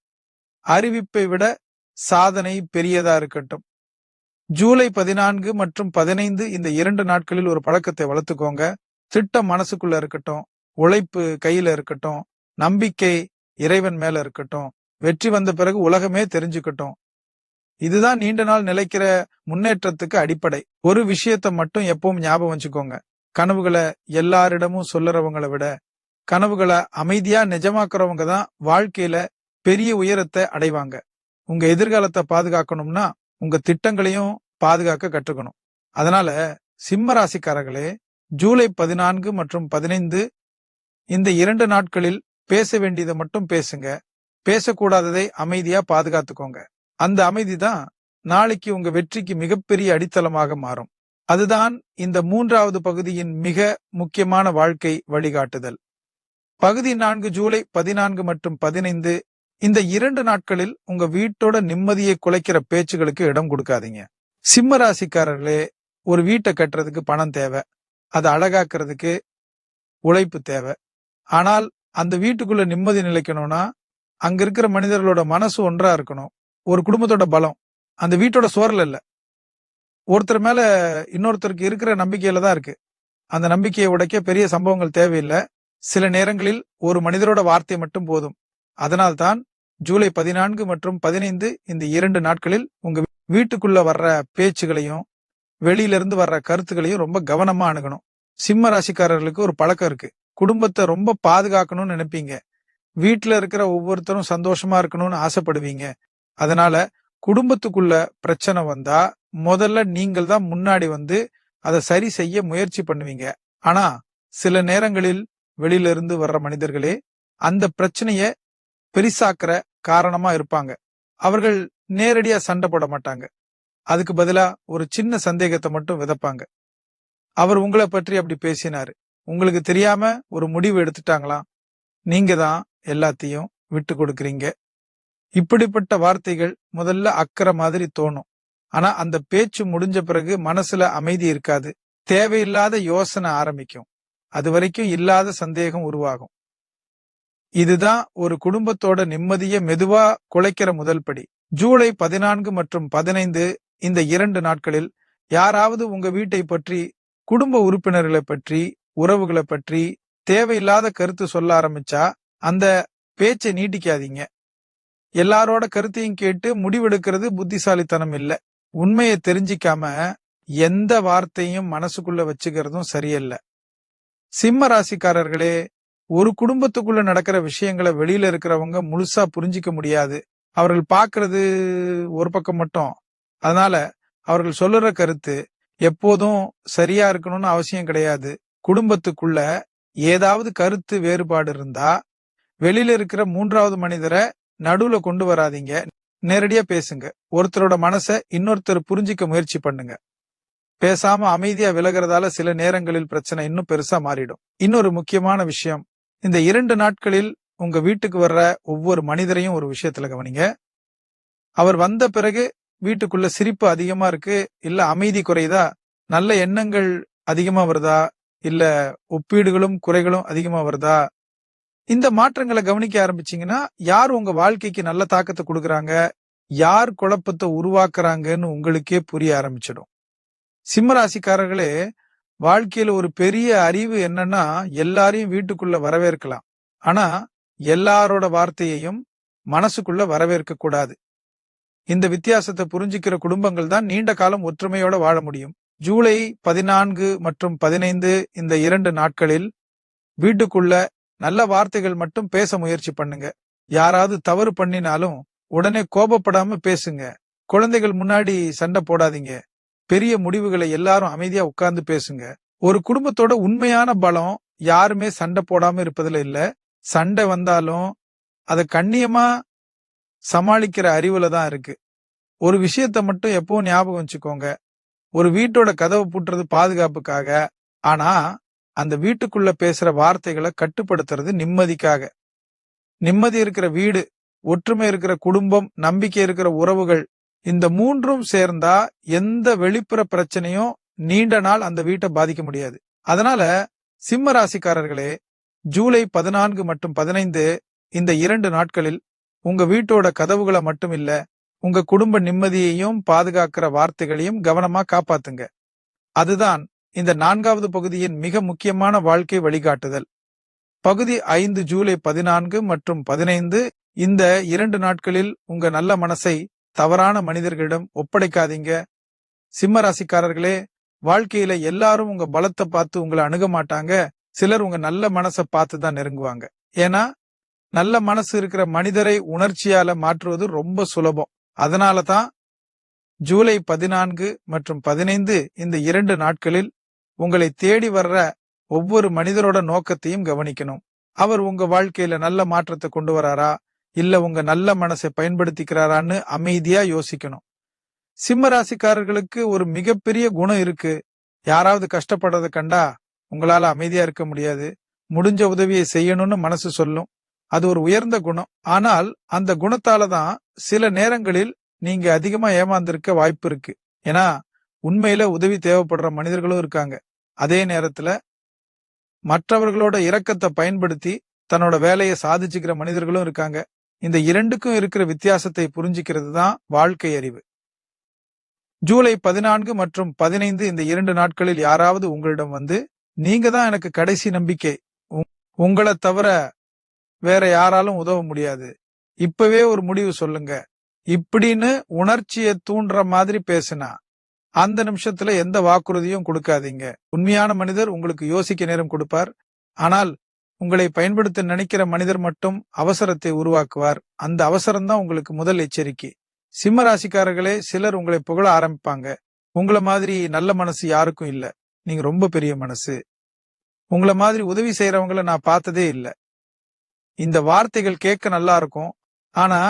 அறிவிப்பை விட சாதனை பெரியதா இருக்கட்டும். ஜூலை 14 மற்றும் 15 இந்த 2 நாட்களில் ஒரு பழக்கத்தை வளர்த்துக்கோங்க. திட்டம் மனசுக்குள்ள இருக்கட்டும், உழைப்பு கையில இருக்கட்டும், நம்பிக்கை இறைவன் மேல இருக்கட்டும். வெற்றி வந்த பிறகு உலகமே தெரிஞ்சுக்கட்டும். இதுதான் நீண்ட நாள் நிலைக்கிற முன்னேற்றத்துக்கு அடிப்படை. ஒரு விஷயத்த மட்டும் எப்பவும் ஞாபகம் வச்சுக்கோங்க, கனவுகளை எல்லாரிடமும் சொல்லறவங்களை விட கனவுகளை அமைதியா நிஜமாக்குறவங்க தான் வாழ்க்கையில பெரிய உயரத்தை அடைவாங்க. உங்க எதிர்காலத்தை பாதுகாக்கணும்னா உங்க திட்டங்களையும் பாதுகாக்க கற்றுக்கணும். அதனால சிம்ம ராசிக்காரர்களே, ஜூலை 14 மற்றும் 15 இந்த 2 நாட்களில் பேச வேண்டியதை மட்டும் பேசுங்க. பேசக்கூடாததை அமைதியா பாதுகாத்துக்கோங்க. அந்த அமைதி தான் நாளைக்கு உங்க வெற்றிக்கு மிகப்பெரிய அடித்தளமாக மாறும். அதுதான் இந்த 3வது பகுதியின் மிக முக்கியமான வாழ்க்கை வழிகாட்டுதல். பகுதி 4 ஜூலை 14 மற்றும் 15 இந்த 2 நாட்களில் உங்க வீட்டோட நிம்மதியை குலைக்கிற பேச்சுகளுக்கு இடம் கொடுக்காதீங்க. சிம்ம ராசிக்காரர்களே, ஒரு வீட்டை கட்டுறதுக்கு பணம் தேவை, அதை அழகாக்குறதுக்கு உழைப்பு தேவை. ஆனால் அந்த வீட்டுக்குள்ள நிம்மதி நிலைக்கணும்னா அங்க இருக்கிற மனிதர்களோட மனசு ஒன்றா இருக்கணும். ஒரு குடும்பத்தோட பலம் அந்த வீட்டோட சோர்ல இல்ல, ஒருத்தர் மேல இன்னொருத்தருக்கு இருக்கிற நம்பிக்கையில தான் இருக்கு. அந்த நம்பிக்கையை உடைக்க பெரிய சம்பவங்கள் தேவையில்லை. சில நேரங்களில் ஒரு மனிதரோட வார்த்தை மட்டும் போதும். அதனால்தான் ஜூலை 14 மற்றும் 15 இந்த 2 நாட்களில் உங்க வீட்டுக்குள்ள வர்ற பேச்சுகளையும் வெளியிலிருந்து வர்ற கருத்துக்களையும் ரொம்ப கவனமா அணுகணும். சிம்ம ராசிக்காரர்களுக்கு ஒரு பழக்கம் இருக்கு. குடும்பத்தை ரொம்ப பாதுகாக்கணும்னு நினைப்பீங்க. வீட்டுல இருக்கிற ஒவ்வொருத்தரும் சந்தோஷமா இருக்கணும்னு ஆசைப்படுவீங்க. அதனால குடும்பத்துக்குள்ள பிரச்சனை வந்தா முதல்ல நீங்கள் தான் முன்னாடி வந்து அதை சரி செய்ய முயற்சி பண்ணுவீங்க. ஆனா சில நேரங்களில் வெளியில இருந்து வர்ற மனிதர்களே அந்த பிரச்சனைய பெரிசாக்குற காரணமா இருப்பாங்க. அவர்கள் நேரடியா சண்டை போட மாட்டாங்க. அதுக்கு பதிலா ஒரு சின்ன சந்தேகத்தை மட்டும் விதைப்பாங்க. அவர் உங்களை பற்றி அப்படி பேசினாரு, உங்களுக்கு தெரியாம ஒரு முடிவு எடுத்துட்டாங்களாம், நீங்க தான் எல்லாத்தையும் விட்டு கொடுக்கறீங்க. இப்படிப்பட்ட வார்த்தைகள் முதல்ல அக்கறை மாதிரி தோணும். ஆனா அந்த பேச்சு முடிஞ்ச பிறகு மனசுல அமைதி இருக்காது. தேவையில்லாத யோசனை ஆரம்பிக்கும். அது வரைக்கும் இல்லாத சந்தேகம் உருவாகும். இதுதான் ஒரு குடும்பத்தோட நிம்மதியை மெதுவா குலைக்கிற முதல் படி. ஜூலை 14 மற்றும் 15 இந்த 2 நாட்களில் யாராவது உங்க வீட்டை பற்றி, குடும்ப உறுப்பினர்களை பற்றி, உறவுகளை பற்றி தேவையில்லாத கருத்து சொல்ல ஆரம்பிச்சா அந்த பேச்சை நீட்டிக்காதீங்க. எல்லாரோட கருத்தையும் கேட்டு முடிவெடுக்கிறது புத்திசாலித்தனம் இல்ல. உண்மையை தெரிஞ்சிக்காம எந்த வார்த்தையும் மனசுக்குள்ள வச்சுக்கிறதும் சரியல்ல. சிம்ம ராசிக்காரர்களே, ஒரு குடும்பத்துக்குள்ள நடக்கிற விஷயங்களை வெளியில இருக்கிறவங்க முழுசா புரிஞ்சிக்க முடியாது. அவர்கள் பார்க்கிறது ஒரு பக்கம் மட்டும். அதனால அவர்கள் சொல்லுற கருத்து எப்போதும் சரியா இருக்கணும்னு அவசியம் கிடையாது. குடும்பத்துக்குள்ள ஏதாவது கருத்து வேறுபாடு இருந்தா வெளியில இருக்கிற 3வது மனிதரை நடுவுல கொண்டு வராதீங்க. நேரடியா பேசுங்க. ஒருத்தரோட மனசை இன்னொருத்தர் புரிஞ்சிக்க முயற்சி பண்ணுங்க. பேசாம அமைதியா விலகிறதால சில நேரங்களில் பிரச்சனை இன்னும் பெருசா மாறிடும். இன்னொரு முக்கியமான விஷயம், இந்த 2 நாட்களில் உங்க வீட்டுக்கு வர்ற ஒவ்வொரு மனிதரையும் ஒரு விஷயத்துல கவனிங்க. அவர் வந்த பிறகு வீட்டுக்குள்ள சிரிப்பு அதிகமா இருக்கு, இல்ல அமைதி குறையுதா, நல்ல எண்ணங்கள் அதிகமா வருதா, இல்ல ஒப்பீடுகளும் குறைகளும் அதிகமா வருதா? இந்த மாற்றங்களை கவனிக்க ஆரம்பிச்சீங்கன்னா யார் உங்க வாழ்க்கைக்கு நல்ல தாக்கத்தை கொடுக்கறாங்க, யார் குழப்பத்தை உருவாக்குறாங்கன்னு உங்களுக்கே புரிய ஆரம்பிச்சிடும். சிம்மராசிக்காரர்களே, வாழ்க்கையில ஒரு பெரிய அறிவு என்னன்னா எல்லாரையும் வீட்டுக்குள்ள வரவேற்கலாம். ஆனா எல்லாரோட வார்த்தையையும் மனசுக்குள்ள வரவேற்க கூடாது. இந்த வித்தியாசத்தை புரிஞ்சுக்கிற குடும்பங்கள் தான் நீண்ட காலம் ஒற்றுமையோட வாழ முடியும். ஜூலை 14 மற்றும் 15 இந்த 2 நாட்களில் வீட்டுக்குள்ள நல்ல வார்த்தைகள் மட்டும் பேச முயற்சி பண்ணுங்க. யாராவது தவறு பண்ணினாலும் உடனே கோபப்படாம பேசுங்க. குழந்தைகள் முன்னாடி சண்டை போடாதீங்க. பெரிய முடிவுகளை எல்லாரும் அமைதியா உட்கார்ந்து பேசுங்க. ஒரு குடும்பத்தோட உண்மையான பலம் யாருமே சண்டை போடாம இருப்பதுல இல்ல, சண்டை வந்தாலும் அதை கண்ணியமா சமாளிக்கிற அறிவுல தான் இருக்கு. ஒரு விஷயத்த மட்டும் எப்பவும் ஞாபகம் வச்சுக்கோங்க, ஒரு வீட்டோட கதவை பூட்டுறது பாதுகாப்புக்காக, ஆனா அந்த வீட்டுக்குள்ள பேசுற வார்த்தைகளை கட்டுப்படுத்துறது நிம்மதிக்காக. நிம்மதி இருக்கிற வீடு, ஒற்றுமை இருக்கிற குடும்பம், நம்பிக்கை இருக்கிற உறவுகள், இந்த 3ம் சேர்ந்தா எந்த வெளிப்புற பிரச்சனையும் நீண்ட நாள் அந்த வீட்டை பாதிக்க முடியாது. அதனால சிம்ம ராசிக்காரர்களே, ஜூலை 14 மற்றும் 15 இந்த 2 நாட்களில் உங்க வீட்டோட கதவுகளை மட்டும் இல்ல, உங்க குடும்ப நிம்மதியையும் பாதுகாக்கிற வார்த்தைகளையும் கவனமா காப்பாத்துங்க. அதுதான் இந்த 4வது பகுதியின் மிக முக்கியமான வாழ்க்கை வழிகாட்டுதல். பகுதி 5 ஜூலை 14 மற்றும் 15 இந்த 2 நாட்களில் உங்க நல்ல மனசை தவறான மனிதர்களிடம் ஒப்படைக்காதீங்க. சிம்ம ராசிக்காரர்களே, வாழ்க்கையில எல்லாரும் உங்க பலத்தை பார்த்து உங்களை அணுக மாட்டாங்க. சிலர் உங்க நல்ல மனசை பார்த்து தான் நெருங்குவாங்க. ஏன்னா நல்ல மனசு இருக்கிற மனிதரை உணர்ச்சியால மாற்றுவது ரொம்ப சுலபம். அதனால தான் ஜூலை 14 மற்றும் 15 இந்த 2 நாட்களில் உங்களை தேடி வர்ற ஒவ்வொரு மனிதரோட நோக்கத்தையும் கவனிக்கணும். அவர் உங்க வாழ்க்கையில நல்ல மாற்றத்தை கொண்டு வராரா, இல்ல உங்க நல்ல மனசை பயன்படுத்திக்கிறாரான்னு அமைதியா யோசிக்கணும். சிம்ம ராசிக்காரர்களுக்கு ஒரு மிகப்பெரிய குணம் இருக்கு. யாராவது கஷ்டப்படுறத கண்டா உங்களால அமைதியா இருக்க முடியாது. முடிஞ்ச உதவியை செய்யணும்னு மனசு சொல்லும். அது ஒரு உயர்ந்த குணம். ஆனால் அந்த குணத்தால தான் சில நேரங்களில் நீங்க அதிகமா ஏமாந்திருக்க வாய்ப்பு இருக்கு. ஏன்னா உண்மையில உதவி தேவைப்படுற மனிதர்களும் இருக்காங்க. அதே நேரத்துல மற்றவர்களோட இரக்கத்தை பயன்படுத்தி தன்னோட வேலையை சாதிச்சுக்கிற மனிதர்களும் இருக்காங்க. இந்த இரண்டுக்கும் இருக்கிற வித்தியாசத்தை புரிஞ்சுக்கிறது தான் வாழ்க்கை அறிவு. ஜூலை 14 மற்றும் 15 இந்த 2 நாட்களில் யாராவது உங்களிடம் வந்து, நீங்க தான் எனக்கு கடைசி நம்பிக்கை, உங்களை தவிர வேற யாராலும் உதவ முடியாது, இப்பவே ஒரு முடிவு சொல்லுங்க இப்படின்னு உணர்ச்சியை தூண்டுற மாதிரி பேசினா அந்த நிமிஷத்துல எந்த வாக்குறுதியும் கொடுக்காதீங்க. உண்மையான மனிதர் உங்களுக்கு யோசிக்க நேரம் கொடுப்பார். ஆனால் உங்களை பயன்படுத்த நினைக்கிற மனிதர் மட்டும் அவசரத்தை உருவாக்குவார். அந்த அவசரம் தான் உங்களுக்கு முதல் எச்சரிக்கை. சிம்ம ராசிக்காரர்களே, சிலர் உங்களை புகழ ஆரம்பிப்பாங்க. உங்களை மாதிரி நல்ல மனசு யாருக்கும் இல்ல, நீங்க ரொம்ப பெரிய மனசு, உங்களை மாதிரி உதவி செய்யறவங்கள நான் பார்த்ததே இல்ல. இந்த வார்த்தைகள் கேட்க நல்லா இருக்கும். ஆனா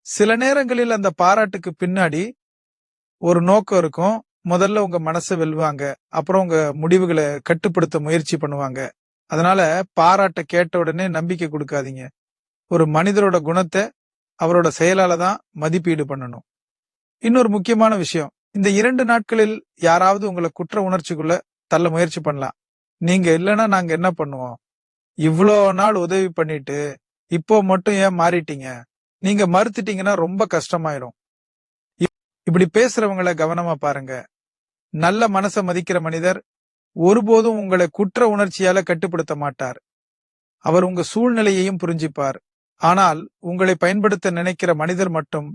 சில நேரங்களில் அந்த பாராட்டுக்கு பின்னாடி ஒரு நோக்கம் இருக்கும். முதல்ல உங்க மனசை வெல்வாங்க, அப்புறம் உங்க முடிவுகளை கட்டுப்படுத்த முயற்சி பண்ணுவாங்க. அதனால பாராட்ட கேட்ட உடனே நம்பிக்கை கொடுக்காதீங்க. ஒரு மனிதரோட குணத்தை அவரோட செயலால தான் மதிப்பீடு பண்ணணும். இன்னொரு முக்கியமான விஷயம், இந்த 2 நாட்களில் யாராவது உங்களை குற்ற உணர்ச்சிக்குள்ள தள்ள முயற்சி பண்ணலாம். நீங்க இல்லைன்னா நாங்க என்ன பண்ணுவோம், இவ்வளோ நாள் உதவி பண்ணிட்டு இப்போ மட்டும் ஏன் மாறிட்டீங்க, நீங்க மறுத்துட்டீங்கன்னா ரொம்ப கஷ்டமாயிரும். இப்படி பேசுறவங்களை கவனமா பாருங்க. நல்ல மனசை மதிக்கிற மனிதர் ஒருபோதும் உங்களை குற்ற உணர்ச்சியால கட்டுப்படுத்த மாட்டார். அவர் உங்க சூழ்நிலையையும் புரிஞ்சிப்பார். ஆனால் உங்களை பயன்படுத்த நினைக்கிற மனிதர் மட்டும்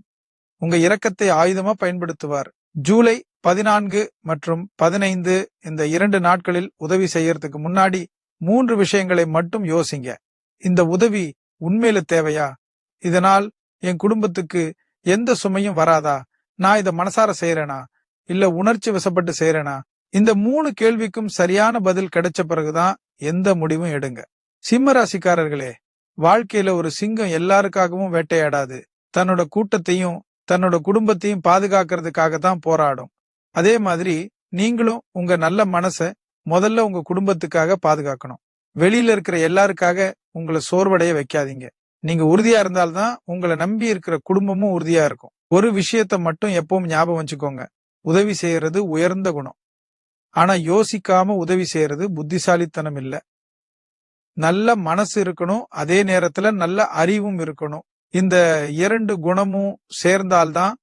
உங்க இரக்கத்தை ஆயுதமா பயன்படுத்துவார். ஜூலை 14 மற்றும் 15 இந்த 2 நாட்களில் உதவி செய்யறதுக்கு முன்னாடி 3 விஷயங்களை மட்டும் யோசிங்க. இந்த உதவி உண்மையில தேவையா? இதனால் என் குடும்பத்துக்கு எந்த சுமையும் வராதா? நான் இதை மனசார செய்யறேனா, இல்ல உணர்ச்சி வசப்பட்டு செய்யறேனா? இந்த 3 கேள்விக்கும் சரியான பதில் கிடைச்ச பிறகுதான் எந்த முடிவும் எடுங்க. சிம்ம ராசிக்காரர்களே, வாழ்க்கையில ஒரு சிங்கம் எல்லாருக்காகவும் வேட்டையாடாது. தன்னோட கூட்டத்தையும் தன்னோட குடும்பத்தையும் பாதுகாக்கிறதுக்காக தான் போராடும். அதே மாதிரி நீங்களும் உங்க நல்ல மனசை முதல்ல உங்க குடும்பத்துக்காக பாதுகாக்கணும். வெளியில இருக்கிற எல்லாருக்காக உங்களை சோர்வடைய வைக்காதீங்க. நீங்க உறுதியா இருந்தால்தான் உங்களை நம்பி இருக்கிற குடும்பமும் உறுதியா இருக்கும். ஒரு விஷயத்த மட்டும் எப்பவும் ஞாபகம் வச்சுக்கோங்க, உதவி செய்யறது உயர்ந்த குணம். ஆனா யோசிக்காம உதவி செய்யறது புத்திசாலித்தனம் இல்ல. நல்ல மனசு இருக்கணும், அதே நேரத்துல நல்ல அறிவும் இருக்கணும். இந்த 2 குணமும் சேர்ந்தால்தான்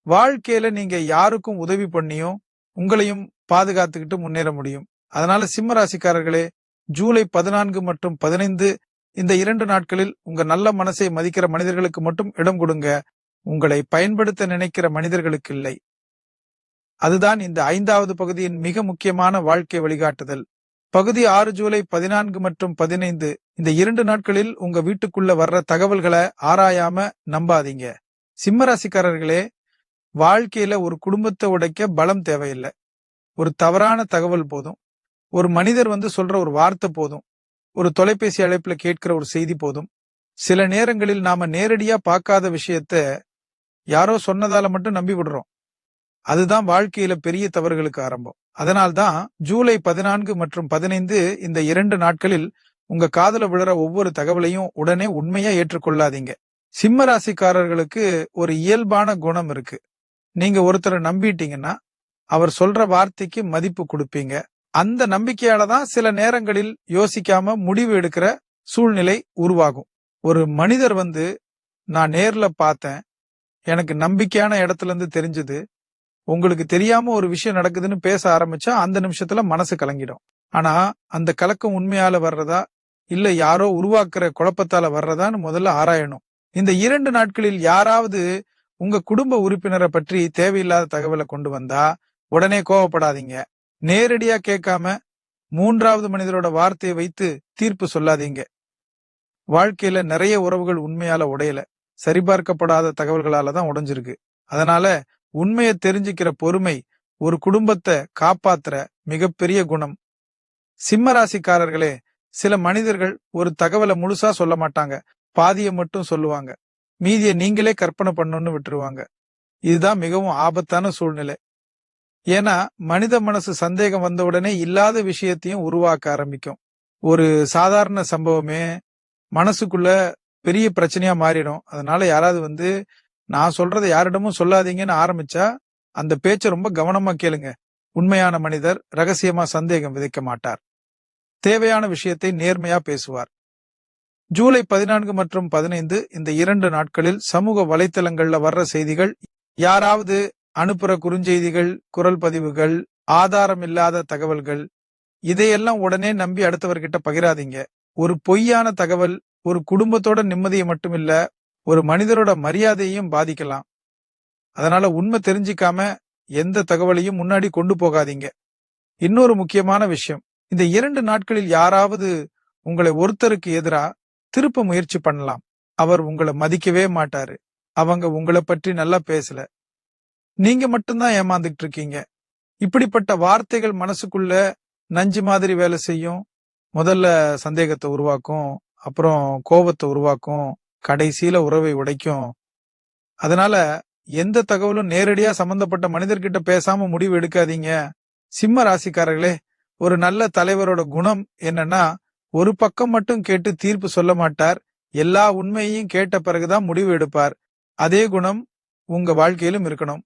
வாழ்க்கையில நீங்க யாருக்கும் உதவி பண்ணியும் உங்களையும் பாதுகாத்துக்கிட்டு முன்னேற முடியும். அதனால சிம்ம ராசிக்காரர்களே, ஜூலை 14 மற்றும் 15 இந்த 2 நாட்களில் உங்க நல்ல மனசை மதிக்கிற மனிதர்களுக்கு மட்டும் இடம் கொடுங்க. உங்களை பயன்படுத்த நினைக்கிற மனிதர்களுக்கு இல்லை. அதுதான் இந்த 5வது பகுதியின் மிக முக்கியமான வாழ்க்கை வழிகாட்டுதல். பகுதி 6 ஜூலை 14 மற்றும் 15 இந்த 2 நாட்களில் உங்க வீட்டுக்குள்ள வர்ற தகவல்களை ஆராயாம நம்பாதீங்க. சிம்ம ராசிக்காரர்களே, வாழ்க்கையில ஒரு குடும்பத்தை உடைக்க பலம் தேவையில்லை. ஒரு தவறான தகவல் போதும். ஒரு மனிதர் வந்து சொல்ற ஒரு வார்த்தை போதும். ஒரு தொலைபேசி அழைப்புல கேட்கிற ஒரு செய்தி போதும். சில நேரங்களில் நாம நேரடியா பார்க்காத விஷயத்த யாரோ சொன்னதால மட்டும் நம்பி விடுறோம். அதுதான் வாழ்க்கையில பெரிய தவறுகளுக்கு ஆரம்பம். அதனால்தான் ஜூலை 14 மற்றும் 15 இந்த 2 நாட்களில் உங்க காதுல விழுற ஒவ்வொரு தகவலையும் உடனே உண்மையா ஏற்றுக்கொள்ளாதீங்க. சிம்ம ராசிக்காரர்களுக்கு ஒரு இயல்பான குணம் இருக்கு. நீங்க ஒருத்தரை நம்பிட்டீங்கன்னா அவர் சொல்ற வார்த்தைக்கு மதிப்பு கொடுப்பீங்க. அந்த நம்பிக்கையால தான் சில நேரங்களில் யோசிக்காம முடிவு எடுக்கிற சூழ்நிலை உருவாகும். ஒரு மனிதர் வந்து, நான் நேர்ல பார்த்தேன், எனக்கு நம்பிக்கையான இடத்துல இருந்து தெரிஞ்சது, உங்களுக்கு தெரியாம ஒரு விஷயம் நடக்குதுன்னு பேச ஆரம்பிச்சா அந்த நிமிஷத்துல மனசு கலங்கிடும். ஆனா அந்த கலக்கம் உண்மையால வர்றதா இல்ல யாரோ உருவாக்குற குழப்பத்தால வர்றதான்னு முதல்ல ஆராயணும். இந்த 2 நாட்களில் யாராவது உங்க குடும்ப உறுப்பினரை பற்றி தேவையில்லாத தகவலை கொண்டு வந்தா உடனே கோவப்படாதீங்க. நேரடியா கேட்காம மூன்றாவது மனிதரோட வார்த்தையை வைத்து தீர்ப்பு சொல்லாதீங்க. வாழ்க்கையில நிறைய உறவுகள் உண்மையால உடையல, சரிபார்க்கப்படாத தகவல்களால தான் உடைஞ்சிருக்கு. அதனால உண்மையை தெரிஞ்சுக்கிற பொறுமை ஒரு குடும்பத்தை காப்பாத்துற மிகப்பெரிய குணம். சிம்ம ராசிக்காரர்களே, சில மனிதர்கள் ஒரு தகவலை முழுசா சொல்ல மாட்டாங்க, பாதியை மட்டும் சொல்லுவாங்க, மீதியை நீங்களே கற்பனை பண்ணணும்னு விட்டுருவாங்க. இதுதான் மிகவும் ஆபத்தான சூழ்நிலை. ஏன்னா மனித மனசு சந்தேகம் வந்த உடனே இல்லாத விஷயத்தையும் உருவாக்க ஆரம்பிக்கும். ஒரு சாதாரண சம்பவமே மனசுக்குள்ள பெரிய பிரச்சனையா மாறிடும். அதனால யாராவது நான் சொல்றதை யாரிடமும் சொல்லாதீங்கன்னு ஆரம்பிச்சா அந்த பேச்ச ரொம்ப கவனமா கேளுங்க. உண்மையான மனிதர் ரகசியமா சந்தேகம் விதைக்க மாட்டார். தேவையான விஷயத்தை நேர்மையா பேசுவார். ஜூலை 14 மற்றும் 15 இந்த 2 நாட்களில் சமூக வலைத்தளங்கள்ல வர்ற செய்திகள், யாராவது அனுப்புற குறுஞ்செய்திகள், குரல் பதிவுகள், ஆதாரம் இல்லாத தகவல்கள், இதையெல்லாம் உடனே நம்பி அடுத்தவர்கிட்ட பகிராதீங்க. ஒரு பொய்யான தகவல் ஒரு குடும்பத்தோட நிம்மதியை மட்டுமில்ல, ஒரு மனிதரோட மரியாதையையும் பாதிக்கலாம். அதனால உண்மை தெரிஞ்சிக்காம எந்த தகவலையும் முன்னாடி கொண்டு போகாதீங்க. இன்னொரு முக்கியமான விஷயம், இந்த 2 நாட்களில் யாராவது உங்களை ஒருத்தருக்கு எதிரா திருப்ப முயற்சி பண்ணலாம். அவர் உங்களை மதிக்கவே மாட்டாரு. அவங்க உங்களை பற்றி நல்லா பேசல, நீங்க மட்டும்தான் ஏமாந்துட்டு இருக்கீங்க. இப்படிப்பட்ட வார்த்தைகள் மனசுக்குள்ள நஞ்சு மாதிரி வேலை செய்யும். முதல்ல சந்தேகத்தை உருவாக்கும், அப்புறம் கோபத்தை உருவாக்கும், கடைசியில உறவை உடைக்கும். அதனால எந்த தகவலும் நேரடியா சம்பந்தப்பட்ட மனிதர்கிட்ட பேசாம முடிவு எடுக்காதீங்க. சிம்ம ராசிக்காரர்களே, ஒரு நல்ல தலைவரோட குணம் என்னன்னா, ஒரு பக்கம் மட்டும் கேட்டு தீர்ப்பு சொல்ல மாட்டார், எல்லா உண்மையையும் கேட்ட பிறகுதான் முடிவு எடுப்பார். அதே குணம் உங்க வாழ்க்கையிலும் இருக்கணும்.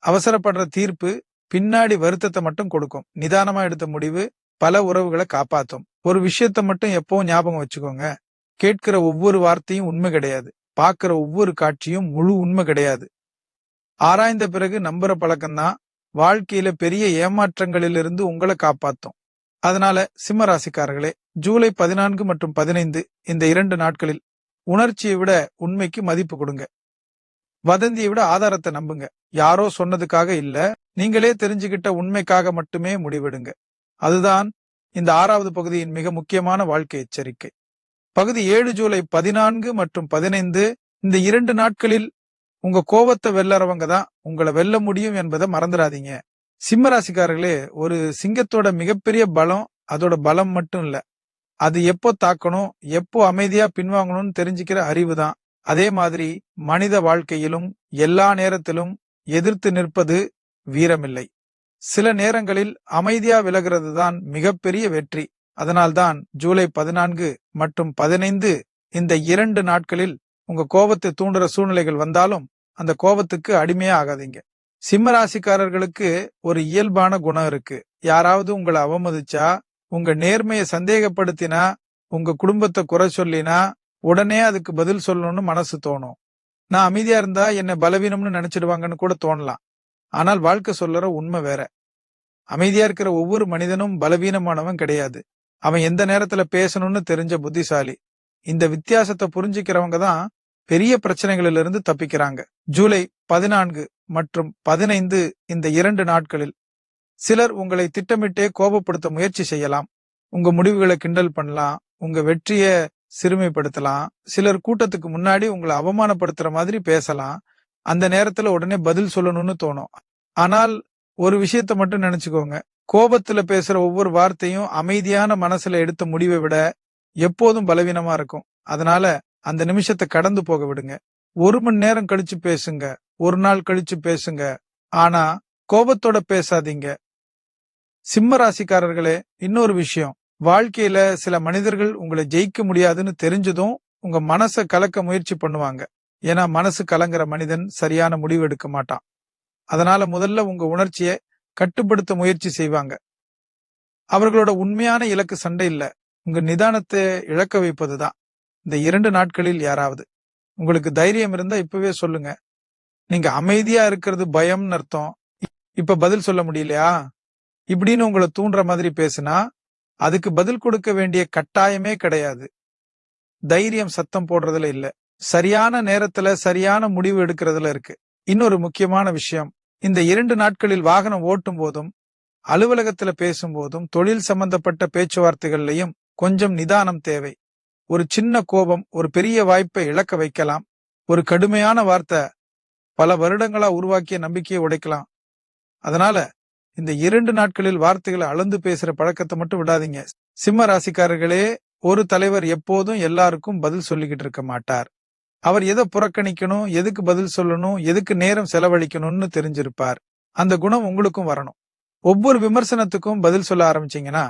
அவசரப்படுற தீர்ப்பு பின்னாடி வருத்தத்தை மட்டும் கொடுக்கும். நிதானமா எடுத்த முடிவு பல உறவுகளை காப்பாத்தும். ஒரு விஷயத்த மட்டும் எப்பவும் ஞாபகம் வச்சுக்கோங்க, கேட்கிற ஒவ்வொரு வார்த்தையும் உண்மை கிடையாது, பார்க்கிற ஒவ்வொரு காட்சியும் முழு உண்மை கிடையாது. ஆராய்ந்த பிறகு நம்புற பழக்கம்தான் வாழ்க்கையில பெரிய ஏமாற்றங்களிலிருந்து உங்களை காப்பாத்தும். அதனால சிம்ம ராசிக்காரர்களே, ஜூலை 14 மற்றும் 15 இந்த 2 நாட்களில் உணர்ச்சியை விட உண்மைக்கு மதிப்பு கொடுங்க. வதந்தியை விட ஆதாரத்தை நம்புங்க. யாரோ சொன்னதுக்காக இல்ல, நீங்களே தெரிஞ்சுக்கிட்ட உண்மைக்காக மட்டுமே முடிவெடுங்க. அதுதான் இந்த 6வது பகுதியின் மிக முக்கியமான வாழ்க்கை எச்சரிக்கை. பகுதி 7 ஜூலை 14 மற்றும் 15 இந்த 2 நாட்களில் உங்க கோபத்தை வெல்லறவங்க தான் உங்களை வெல்ல முடியும் என்பதை மறந்துடாதீங்க. சிம்ம ராசிக்காரர்களே, ஒரு சிங்கத்தோட மிகப்பெரிய பலம் அதோட பலம் மட்டும் இல்ல, அது எப்போ தாக்கணும், எப்போ அமைதியா பின்வாங்கணும்னு தெரிஞ்சுக்கிற அறிவு தான். அதே மாதிரி மனித வாழ்க்கையிலும் எல்லா நேரத்திலும் எதிர்த்து நிற்பது வீரமில்லை. சில நேரங்களில் அமைதியா விலகிறது தான் மிகப்பெரிய வெற்றி. அதனால்தான் ஜூலை 14 மற்றும் 15 இந்த 2 நாட்களில் உங்க கோபத்தை தூண்டுற சூழ்நிலைகள் வந்தாலும் அந்த கோபத்துக்கு அடிமையா ஆகாதீங்க. சிம்ம ராசிக்காரர்களுக்கு ஒரு இயல்பான குணம் இருக்கு. யாராவது உங்களை அவமதிச்சா, உங்க நேர்மையை சந்தேகப்படுத்தினா, உங்க குடும்பத்தை குறை சொல்லினா உடனே அதுக்கு பதில் சொல்லணும்னு மனசு தோணும். நான் அமைதியா இருந்தா என்ன பலவீனம்னு நினைச்சிடுவாங்கன்னு கூட தோணலாம். ஆனால் வாழ்க்கை சொல்லுற உண்மை வேற. அமைதியா இருக்கிற ஒவ்வொரு மனிதனும் பலவீனமானவன் கிடையாது. அவன் எந்த நேரத்துல பேசணும்னு தெரிஞ்ச புத்திசாலி. இந்த வித்தியாசத்தை புரிஞ்சுக்கிறவங்க தான் பெரிய பிரச்சனைகளிலிருந்து தப்பிக்கிறாங்க. ஜூலை 14 மற்றும் 15 இந்த 2 நாட்களில் சிலர் உங்களை திட்டமிட்டே கோபப்படுத்த முயற்சி செய்யலாம். உங்க முடிவுகளை கிண்டல் பண்ணலாம், உங்க வெற்றியை சிறுமைப்படுத்தலாம். சிலர் கூட்டத்துக்கு முன்னாடி உங்களை அவமானப்படுத்துற மாதிரி பேசலாம். அந்த நேரத்துல உடனே பதில் சொல்லணும்னு தோணும். ஆனால் ஒரு விஷயத்த மட்டும் நினைச்சுக்கோங்க, கோபத்துல பேசுற ஒவ்வொரு வார்த்தையும் அமைதியான மனசுல எடுத்த முடிவை விட எப்போதும் பலவீனமா இருக்கும். அதனால அந்த நிமிஷத்தை கடந்து போக விடுங்க. 1 மணி நேரம் கழிச்சு பேசுங்க, 1 நாள் கழிச்சு பேசுங்க, ஆனா கோபத்தோட பேசாதீங்க. சிம்ம ராசிக்காரர்களே, இன்னொரு விஷயம், வாழ்க்கையில சில மனிதர்கள் உங்களை ஜெயிக்க முடியாதுன்னு தெரிஞ்சதும் உங்க மனசை கலக்க முயற்சி பண்ணுவாங்க. ஏன்னா மனசு கலங்குற மனிதன் சரியான முடிவு எடுக்க மாட்டான். அதனால முதல்ல உங்க உணர்ச்சியை கட்டுப்படுத்த முயற்சி செய்வாங்க. அவர்களோட உண்மையான இலக்கு சண்டை இல்ல, உங்க நிதானத்தை இழக்க வைப்பதுதான். இந்த 2 நாட்களில் யாராவது உங்களுக்கு தைரியம் இருந்தா இப்பவே சொல்லுங்க, நீங்க அமைதியா இருக்கிறது பயம்னு அர்த்தம், இப்ப பதில் சொல்ல முடியலையா இப்படின்னு உங்களை தூண்டுற மாதிரி பேசுனா அதுக்கு பதில் கொடுக்க வேண்டிய கட்டாயமே கிடையாது. தைரியம் சத்தம் போடுறதுல இல்ல, சரியான நேரத்துல சரியான முடிவு எடுக்கிறதுல இருக்கு. இன்னொரு முக்கியமான விஷயம், இந்த 2 நாட்களில் வாகனம் ஓட்டும் போதும் அலுவலகத்துல பேசும்போதும் தொழில் சம்பந்தப்பட்ட பேச்சுவார்த்தைகள்லயும் கொஞ்சம் நிதானம் தேவை. ஒரு சின்ன கோபம் ஒரு பெரிய வாய்ப்பை இழக்க வைக்கலாம். ஒரு கடுமையான வார்த்தை பல வருடங்களா உருவாக்கிய நம்பிக்கையை உடைக்கலாம். அதனால இந்த 2 நாட்களில் வார்த்தைகளை அளந்து பேசுற பழக்கத்தை மட்டும் விடாதீங்க. சிம்ம ராசிக்காரர்களே, ஒரு தலைவர் எப்போதும் எல்லாருக்கும் பதில் சொல்லிக்கிட்டு இருக்க மாட்டார். அவர் எதை புறக்கணிக்கணும், எதுக்கு பதில் சொல்லணும், எதுக்கு நேரம் செலவழிக்கணும்னு தெரிஞ்சிருப்பார். அந்த குணம் உங்களுக்கும் வரணும். ஒவ்வொரு விமர்சனத்துக்கும் பதில் சொல்ல ஆரம்பிச்சீங்கன்னா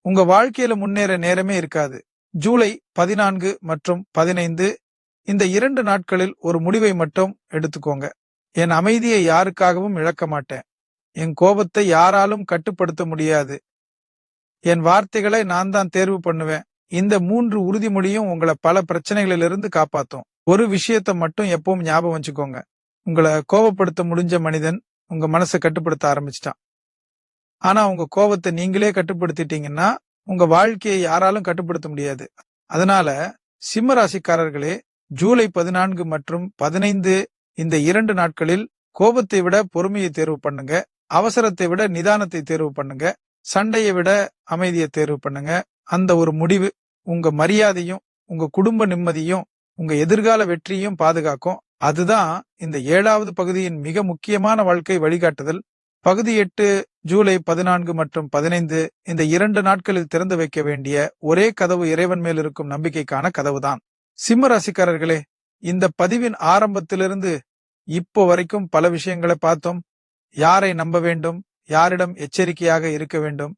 உங்க வாழ்க்கையில முன்னேற நேரமே இருக்காது. ஜூலை 14 மற்றும் 15 இந்த 2 நாட்களில் ஒரு முடிவை மட்டும் எடுத்துக்கோங்க. என் அமைதியை யாருக்காகவும் இழக்க மாட்டேன். என் கோபத்தை யாராலும் கட்டுப்படுத்த முடியாது. என் வார்த்தைகளை நான் தான் தேர்வு பண்ணுவேன். இந்த 3 உறுதிமொழியும் உங்களை பல பிரச்சனைகளிலிருந்து காப்பாத்தும். ஒரு விஷயத்தை மட்டும் எப்பவும் ஞாபகம் வச்சுக்கோங்க. உங்களை கோபப்படுத்த முடிஞ்ச மனிதன் உங்க மனசை கட்டுப்படுத்த ஆரம்பிச்சிட்டான். ஆனா உங்க கோபத்தை நீங்களே கட்டுப்படுத்திட்டீங்கன்னா உங்க வாழ்க்கையை யாராலும் கட்டுப்படுத்த முடியாது. அதனால சிம்ம ராசிக்காரர்களே, ஜூலை 14 மற்றும் 15 இந்த 2 நாட்களில் கோபத்தை விட பொறுமையை தேர்வு பண்ணுங்க. அவசரத்தை விட நிதானத்தை தேர்வு பண்ணுங்க. சண்டையை விட அமைதியை தேர்வு பண்ணுங்க. அந்த ஒரு முடிவு உங்க மரியாதையும் உங்க குடும்ப நிம்மதியும் உங்க எதிர்கால வெற்றியும் பாதுகாக்கும். அதுதான் இந்த 7வது பகுதியின் மிக முக்கியமான வாழ்க்கை வழிகாட்டுதல். பகுதி 8 ஜூலை 14 மற்றும் 15 இந்த 2 நாட்களில் திறந்து வைக்க வேண்டிய ஒரே கதவு இறைவன் மேல் இருக்கும் நம்பிக்கைக்கான கதவுதான். சிம்ம ராசிக்காரர்களே, இந்த பதிவின் ஆரம்பத்திலிருந்து இப்போ வரைக்கும் பல விஷயங்களை பார்த்தோம். யாரை நம்ப வேண்டும், யாரிடம் எச்சரிக்கையாக இருக்க வேண்டும்,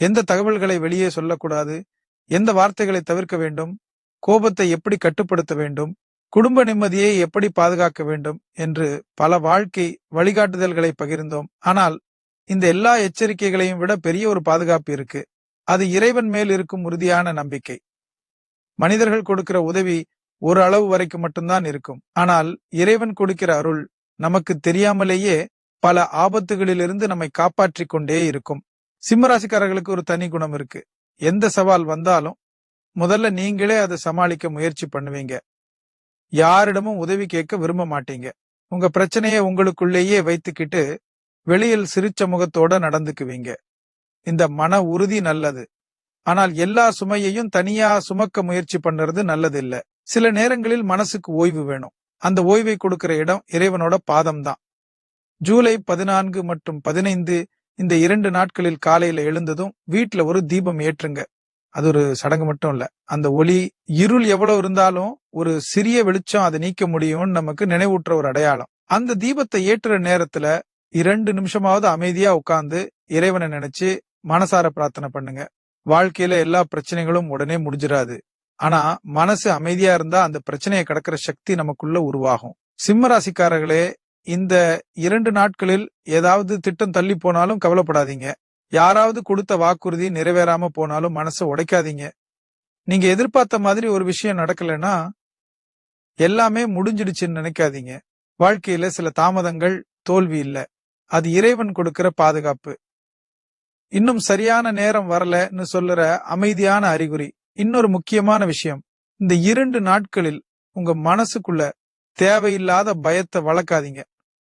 எந்த தகவல்களை வெளியே சொல்லக்கூடாது, எந்த வார்த்தைகளை தவிர்க்க வேண்டும், கோபத்தை எப்படி கட்டுப்படுத்த வேண்டும், குடும்ப நிம்மதியை எப்படி பாதுகாக்க வேண்டும் என்று பல வாழ்க்கை வழிகாட்டுதல்களை பகிர்ந்தோம். ஆனால் இந்த எல்லா எச்சரிக்கைகளையும் விட பெரிய ஒரு பாதுகாப்பு இருக்கு. அது இறைவன் மேல் இருக்கும் உறுதியான நம்பிக்கை. மனிதர்கள் கொடுக்கிற உதவி ஒரு அளவு வரைக்கும் மட்டும்தான் இருக்கும். ஆனால் இறைவன் கொடுக்கிற அருள் நமக்கு தெரியாமலேயே பல ஆபத்துகளிலிருந்து நம்மை காப்பாற்றிக் கொண்டே இருக்கும். சிம்மராசிக்காரர்களுக்கு ஒரு தனி குணம் இருக்கு. எந்த சவால் வந்தாலும் முதல்ல நீங்களே அதை சமாளிக்க முயற்சி பண்ணுவீங்க. யாரிடமும் உதவி கேட்க விரும்ப மாட்டீங்க. உங்க பிரச்சனையை உங்களுக்குள்ளேயே வைத்துக்கிட்டு வெளியில் சிரிச்ச முகத்தோட நடந்துக்குவீங்க. இந்த மன உறுதி நல்லது. ஆனால் எல்லா சுமையையும் தனியா சுமக்க முயற்சி பண்றது நல்லது இல்ல. சில நேரங்களில் மனசுக்கு ஓய்வு வேணும். அந்த ஓய்வை கொடுக்கிற இடம் இறைவனோட பாதம்தான். ஜூலை 14 மற்றும் 15 இந்த 2 நாட்களில் காலையில எழுந்ததும் வீட்டுல ஒரு தீபம் ஏற்றுங்க. அது ஒரு சடங்கு மட்டும் இல்ல. அந்த ஒளி இருள் எவ்வளவு இருந்தாலும் ஒரு சிறிய வெளிச்சம் அதை நீக்க முடியும்னு நமக்கு நினைவூட்டுற ஒரு அடையாளம். அந்த தீபத்தை ஏற்றுற நேரத்துல 2 நிமிஷமாவது அமைதியா உட்கார்ந்து இறைவனை நினைச்சு மனசார பிரார்த்தனை பண்ணுங்க. வாழ்க்கையில எல்லா பிரச்சனைகளும் உடனே முடிஞ்சிடாது. ஆனா மனசு அமைதியா இருந்தா அந்த பிரச்சனையை கடக்கிற சக்தி நமக்குள்ள உருவாகும். சிம்ம ராசிக்காரர்களே, இந்த 2 நாட்களில் ஏதாவது திட்டம் தள்ளி போனாலும் கவலைப்படாதீங்க. யாராவது கொடுத்த வாக்குறுதி நிறைவேறாம போனாலும் மனசை உடைக்காதீங்க. நீங்க எதிர்பார்த்த மாதிரி ஒரு விஷயம் நடக்கலைன்னா எல்லாமே முடிஞ்சிடுச்சுன்னு நினைக்காதீங்க. வாழ்க்கையில சில தாமதங்கள் தோல்வி இல்ல. அது இறைவன் கொடுக்கிற பாதுகாப்பு. இன்னும் சரியான நேரம் வரலன்னு சொல்லுற அமைதியான அறிகுறி. இன்னொரு முக்கியமான விஷயம், இந்த 2 நாட்களில் உங்க மனசுக்குள்ள தேவையில்லாத பயத்தை வளர்க்காதீங்க.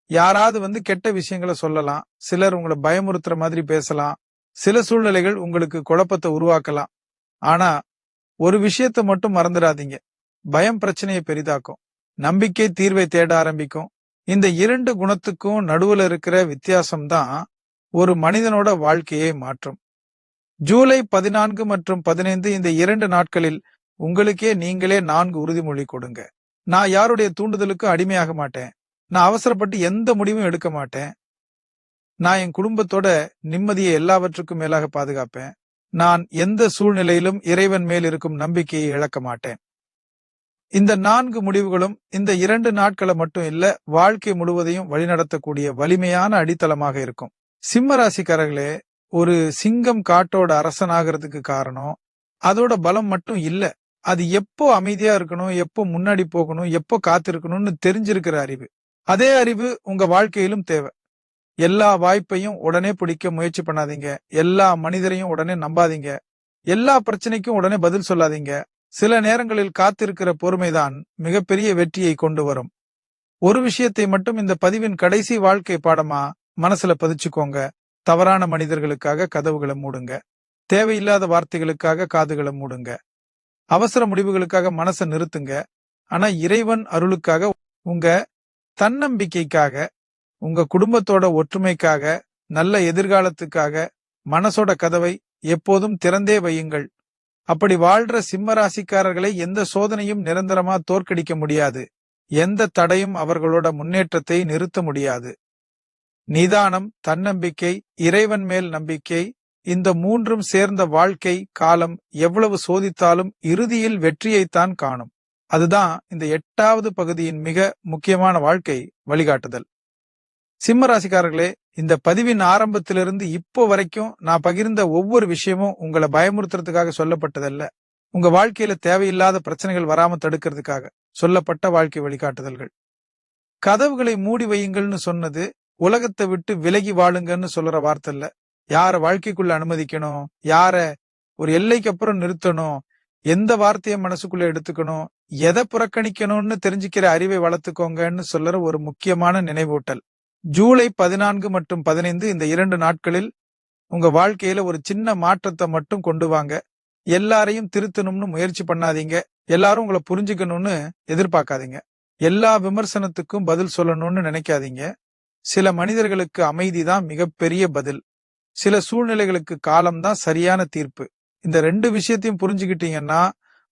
யாராவது கெட்ட விஷயங்களை சொல்லலாம். சிலர் உங்களை பயமுறுத்துற மாதிரி பேசலாம். சில சூழ்நிலைகள் உங்களுக்கு குழப்பத்தை உருவாக்கலாம். ஆனா ஒரு விஷயத்தை மட்டும் மறந்துடாதீங்க. பயம் பிரச்சனையை பெரிதாக்கும். நம்பிக்கை தீர்வை தேட ஆரம்பிக்கும். இந்த 2 குணத்துக்கும் நடுவுல இருக்கிற வித்தியாசம்தான் ஒரு மனிதனோட வாழ்க்கையை மாற்றும். ஜூலை 14 மற்றும் 15 இந்த 2 நாட்களில் உங்களுக்கே நீங்களே 4 உறுதிமொழி கொடுங்க. நான் யாருடைய தூண்டுதலுக்கும் அடிமையாக மாட்டேன். நான் அவசரப்பட்டு எந்த முடிவும் எடுக்க மாட்டேன். நான் என் குடும்பத்தோட நிம்மதியை எல்லாவற்றுக்கும் மேலாக பாதுகாப்பேன். நான் எந்த சூழ்நிலையிலும் இறைவன் மேல் இருக்கும் நம்பிக்கையை இழக்க மாட்டேன். இந்த 4 முடிவுகளும் இந்த 2 நாட்களை மட்டும் இல்ல, வாழ்க்கை முழுவதையும் வழிநடத்தக்கூடிய வலிமையான அடித்தளமாக இருக்கும். சிம்ம ராசிக்காரர்களே, ஒரு சிங்கம் காட்டோட அரசனாகிறதுக்கு காரணம் அதோட பலம் மட்டும் இல்ல. அது எப்போ அமைதியா இருக்கணும், எப்போ முன்னாடி போகணும், எப்போ காத்திருக்கணும்னு தெரிஞ்சிருக்கிற அறிவு. அதே அறிவு உங்க வாழ்க்கையிலும் தேவை. எல்லா வாய்ப்பையும் உடனே பிடிக்க முயற்சி பண்ணாதீங்க. எல்லா மனிதரையும் உடனே நம்பாதீங்க. எல்லா பிரச்சனைக்கும் உடனே பதில் சொல்லாதீங்க. சில நேரங்களில் காத்திருக்கிற பொறுமைதான் மிகப்பெரிய வெற்றியை கொண்டு வரும். ஒரு விஷயத்தை மட்டும் இந்த பதிவின் கடைசி வாழ்க்கை பாடமா மனசுல பதிச்சுக்கோங்க. தவறான மனிதர்களுக்காக கதவுகளை மூடுங்க. தேவையில்லாத வார்த்தைகளுக்காக காதுகளை மூடுங்க. அவசர முடிவுகளுக்காக மனசை நிறுத்துங்க. ஆனா இறைவன் அருளுக்காக, உங்க தன்னம்பிக்கைக்காக, உங்க குடும்பத்தோட ஒற்றுமைக்காக, நல்ல எதிர்காலத்துக்காக மனசோட கதவை எப்போதும் திறந்தே வையுங்கள். அப்படி வாழ்ற சிம்ம ராசிக்காரர்களை எந்த சோதனையும் நிரந்தரமா தோற்கடிக்க முடியாது. எந்த தடையும் அவர்களோட முன்னேற்றத்தை நிறுத்த முடியாது. நிதானம், தன்னம்பிக்கை, இறைவன் மேல் நம்பிக்கை, இந்த மூன்றும் சேர்ந்த வாழ்க்கை காலம் எவ்வளவு சோதித்தாலும் இறுதியில் வெற்றியைத்தான் காணும். அதுதான் இந்த 8வது பகுதியின் மிக முக்கியமான வாழ்க்கை வழிகாட்டுதல். சிம்ம ராசிக்காரர்களே, இந்த பதிவின் ஆரம்பத்திலிருந்து இப்போ வரைக்கும் நான் பகிர்ந்த ஒவ்வொரு விஷயமும் உங்களை பயமுறுத்துறதுக்காக சொல்லப்பட்டதல்ல. உங்க வாழ்க்கையில தேவையில்லாத பிரச்சனைகள் வராம தடுக்கிறதுக்காக சொல்லப்பட்ட வாழ்க்கை வழிகாட்டுதல்கள். கதவுகளை மூடி வையுங்கள்னு சொன்னது உலகத்தை விட்டு விலகி வாழுங்கன்னு சொல்ற வார்த்தை இல்ல. யார வாழ்க்கைக்குள்ள அனுமதிக்கணும், யார ஒரு எல்லைக்கு அப்புறம் நிறுத்தணும், எந்த வார்த்தையை மனசுக்குள்ள எடுத்துக்கணும், எதை புறக்கணிக்கணும்னு தெரிஞ்சுக்கிற அறிவை வளர்த்துக்கோங்கன்னு சொல்ற ஒரு முக்கியமான நினைவூட்டல். ஜூலை 14 மற்றும் 15 இந்த 2 நாட்களில் உங்க வாழ்க்கையில ஒரு சின்ன மாற்றத்தை மட்டும் கொண்டு வாங்க. எல்லாரையும் திருத்தணும்னு முயற்சி பண்ணாதீங்க. எல்லாரும் உங்களை புரிஞ்சுக்கணும்னு எதிர்பார்க்காதீங்க. எல்லா விமர்சனத்துக்கும் பதில் சொல்லணும்னு நினைக்காதீங்க. சில மனிதர்களுக்கு அமைதிதான் மிகப்பெரிய பதில். சில சூழ்நிலைகளுக்கு காலம்தான் சரியான தீர்ப்பு. இந்த 2 விஷயத்தையும் புரிஞ்சுக்கிட்டீங்கன்னா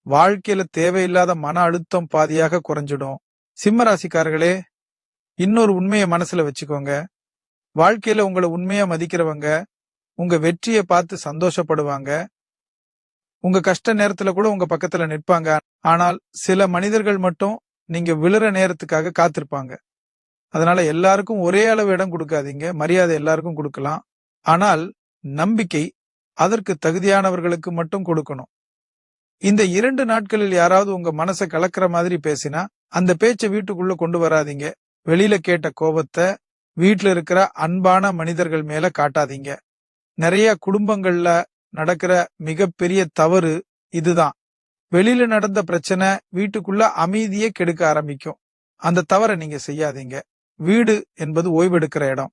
வாழ்க்கையில தேவையில்லாத மன அழுத்தம் பாதியாக குறைஞ்சிடும். சிம்ம ராசிக்காரர்களே, இன்னொரு உண்மையை மனசுல வச்சுக்கோங்க. வாழ்க்கையில உங்களை உண்மையா மதிக்கிறவங்க உங்க வெற்றியை பார்த்து சந்தோஷப்படுவாங்க. உங்க கஷ்ட நேரத்துல கூட உங்க பக்கத்துல நிற்பாங்க. ஆனால் சில மனிதர்கள் மட்டும் நீங்க விழுற நேரத்துக்காக காத்திருப்பாங்க. அதனால எல்லாருக்கும் ஒரே அளவு இடம் கொடுக்காதீங்க. மரியாதை எல்லாருக்கும் கொடுக்கலாம். ஆனால் நம்பிக்கை அதற்கு தகுதியானவர்களுக்கு மட்டும் கொடுக்கணும். இந்த 2 நாட்களில் யாராவது உங்க மனசை கலக்கிற மாதிரி பேசினா அந்த பேச்சை வீட்டுக்குள்ள கொண்டு வராதீங்க. வெளியில கேட்ட கோபத்தை வீட்டுல இருக்கிற அன்பான மனிதர்கள் மேல காட்டாதீங்க. நிறைய குடும்பங்கள்ல நடக்கிற மிகப்பெரிய தவறு இதுதான். வெளியில நடந்த பிரச்சனை வீட்டுக்குள்ள அமைதியே கெடுக்க ஆரம்பிக்கும். அந்த தவறை நீங்க செய்யாதீங்க. வீடு என்பது ஓய்வெடுக்கிற இடம்,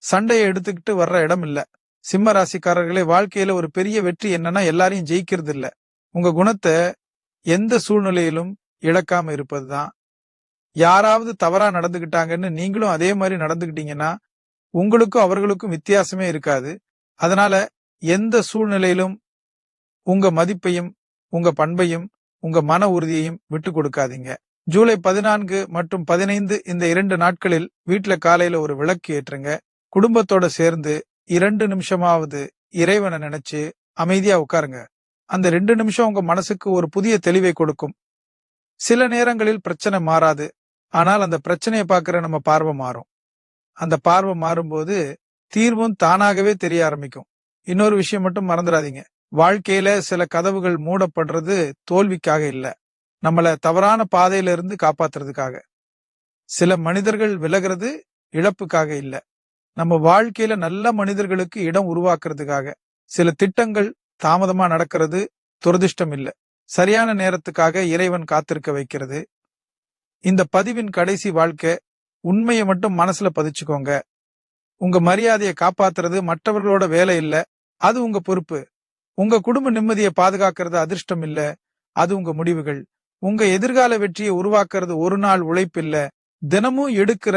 சண்டையை எடுத்துக்கிட்டு வர்ற இடம் இல்ல. சிம்ம ராசிக்காரர்களே, வாழ்க்கையில ஒரு பெரிய வெற்றி என்னன்னா எல்லாரையும் ஜெயிக்கிறது இல்ல, உங்க குணத்தை எந்த சூழ்நிலையிலும் இழக்காம இருப்பதுதான். யாராவது தவறா நடந்துகிட்டாங்கன்னு நீங்களும் அதே மாதிரி நடந்துகிட்டீங்கன்னா உங்களுக்கும் அவர்களுக்கும் வித்தியாசமே இருக்காது. அதனால எந்த சூழ்நிலையிலும் உங்க மதிப்பையும், உங்க பண்பையும், உங்க மன உறுதியையும் விட்டு கொடுக்காதீங்க. ஜூலை 14 மற்றும் 15 இந்த 2 நாட்களில் வீட்டுல காலையில ஒரு விளக்கு ஏற்றுங்க. குடும்பத்தோட சேர்ந்து 2 நிமிஷமாவது இறைவனை நினைச்சு அமைதியா உட்காருங்க. அந்த 2 நிமிஷம் உங்க மனசுக்கு ஒரு புதிய தெளிவை கொடுக்கும். சில நேரங்களில் பிரச்சனை மாறாது. ஆனால் அந்த பிரச்சனையை பார்க்கிற நம்ம பார்வை மாறும். அந்த பார்வை மாறும்போது தீர்வும் தானாகவே தெரிய ஆரம்பிக்கும். இன்னொரு விஷயம் மட்டும் மறந்துடாதீங்க. வாழ்க்கையில சில கதவுகள் மூடப்படுறது தோல்விக்காக இல்ல, நம்மள தவறான பாதையில இருந்து காப்பாத்துறதுக்காக. சில மனிதர்கள் விலகிறது இழப்புக்காக இல்ல, நம்ம வாழ்க்கையில நல்ல மனிதர்களுக்கு இடம் உருவாக்குறதுக்காக. சில திட்டங்கள் தாமதமா நடக்கிறது துரதிர்ஷ்டம் இல்ல, சரியான நேரத்துக்காக இறைவன் காத்திருக்க வைக்கிறது. இந்த பதிவின் கடைசி வாழ்க்கை உண்மையை மட்டும் மனசுல பதிச்சுக்கோங்க. உங்க மரியாதையை காப்பாத்துறது மற்றவர்களோட வேலை இல்ல, அது உங்க பொறுப்பு. உங்க குடும்ப நிம்மதியை பாதுகாக்கிறது அதிர்ஷ்டம் இல்ல, அது உங்க முடிவுகள். உங்க எதிர்கால வெற்றியை உருவாக்குறது ஒரு நாள் உழைப்பு இல்ல, தினமும் எடுக்கிற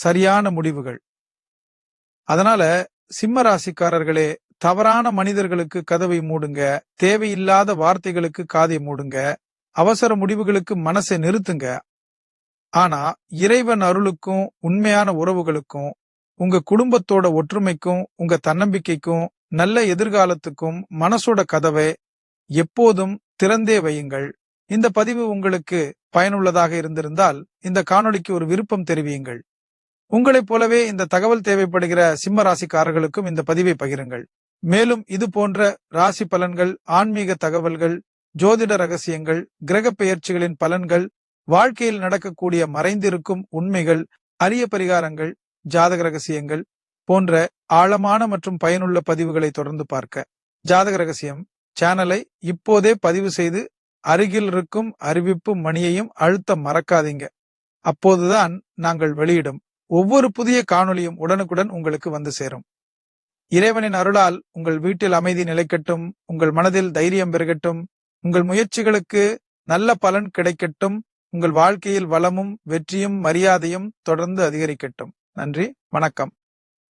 சரியான முடிவுகள். அதனால சிம்ம ராசிக்காரர்களே, தவறான மனிதர்களுக்கு கதவை மூடுங்க, தேவையில்லாத வார்த்தைகளுக்கு காதை மூடுங்க, அவசர முடிவுகளுக்கு மனசை நிறுத்துங்க. ஆனா இறைவன் அருளுக்கும், உண்மையான உறவுகளுக்கும், உங்க குடும்பத்தோட ஒற்றுமைக்கும், உங்க தன்னம்பிக்கைக்கும், நல்ல எதிர்காலத்துக்கும் மனசோட கதவை எப்போதும் திறந்தே வையுங்கள். இந்த பதிவு உங்களுக்கு பயனுள்ளதாக இருந்திருந்தால் இந்த காணொளிக்கு ஒரு விருப்பம் தெரிவியுங்கள். உங்களைப் போலவே இந்த தகவல் தேவைப்படுகிற சிம்ம ராசிக்காரர்களுக்கும் இந்த பதிவை பகிருங்கள். மேலும் இது போன்ற ராசி பலன்கள், ஆன்மீக தகவல்கள், ஜோதிட ரகசியங்கள், கிரக பெயர்ச்சிகளின் பலன்கள், வாழ்க்கையில் நடக்கக்கூடிய மறைந்திருக்கும் உண்மைகள், அரிய பரிகாரங்கள், ஜாதக ரகசியங்கள் போன்ற ஆழமான மற்றும் பயனுள்ள பதிவுகளை தொடர்ந்து பார்க்க ஜாதக ரகசியம் சேனலை இப்போதே பதிவு செய்து அருகில் இருக்கும் அறிவிப்பு மணியையும் அழுத்த மறக்காதீங்க. அப்போதுதான் நாங்கள் வெளியிடும் ஒவ்வொரு புதிய காணொளியும் உடனுக்குடன் உங்களுக்கு வந்து சேரும். இறைவனின் அருளால் உங்கள் வீட்டில் அமைதி நிலைக்கட்டும், உங்கள் மனதில் தைரியம் பெருகட்டும், உங்கள் முயற்சிகளுக்கு நல்ல பலன் கிடைக்கட்டும், உங்கள் வாழ்க்கையில் வளமும் வெற்றியும் மரியாதையும் தொடர்ந்து அதிகரிக்கட்டும். நன்றி, வணக்கம்.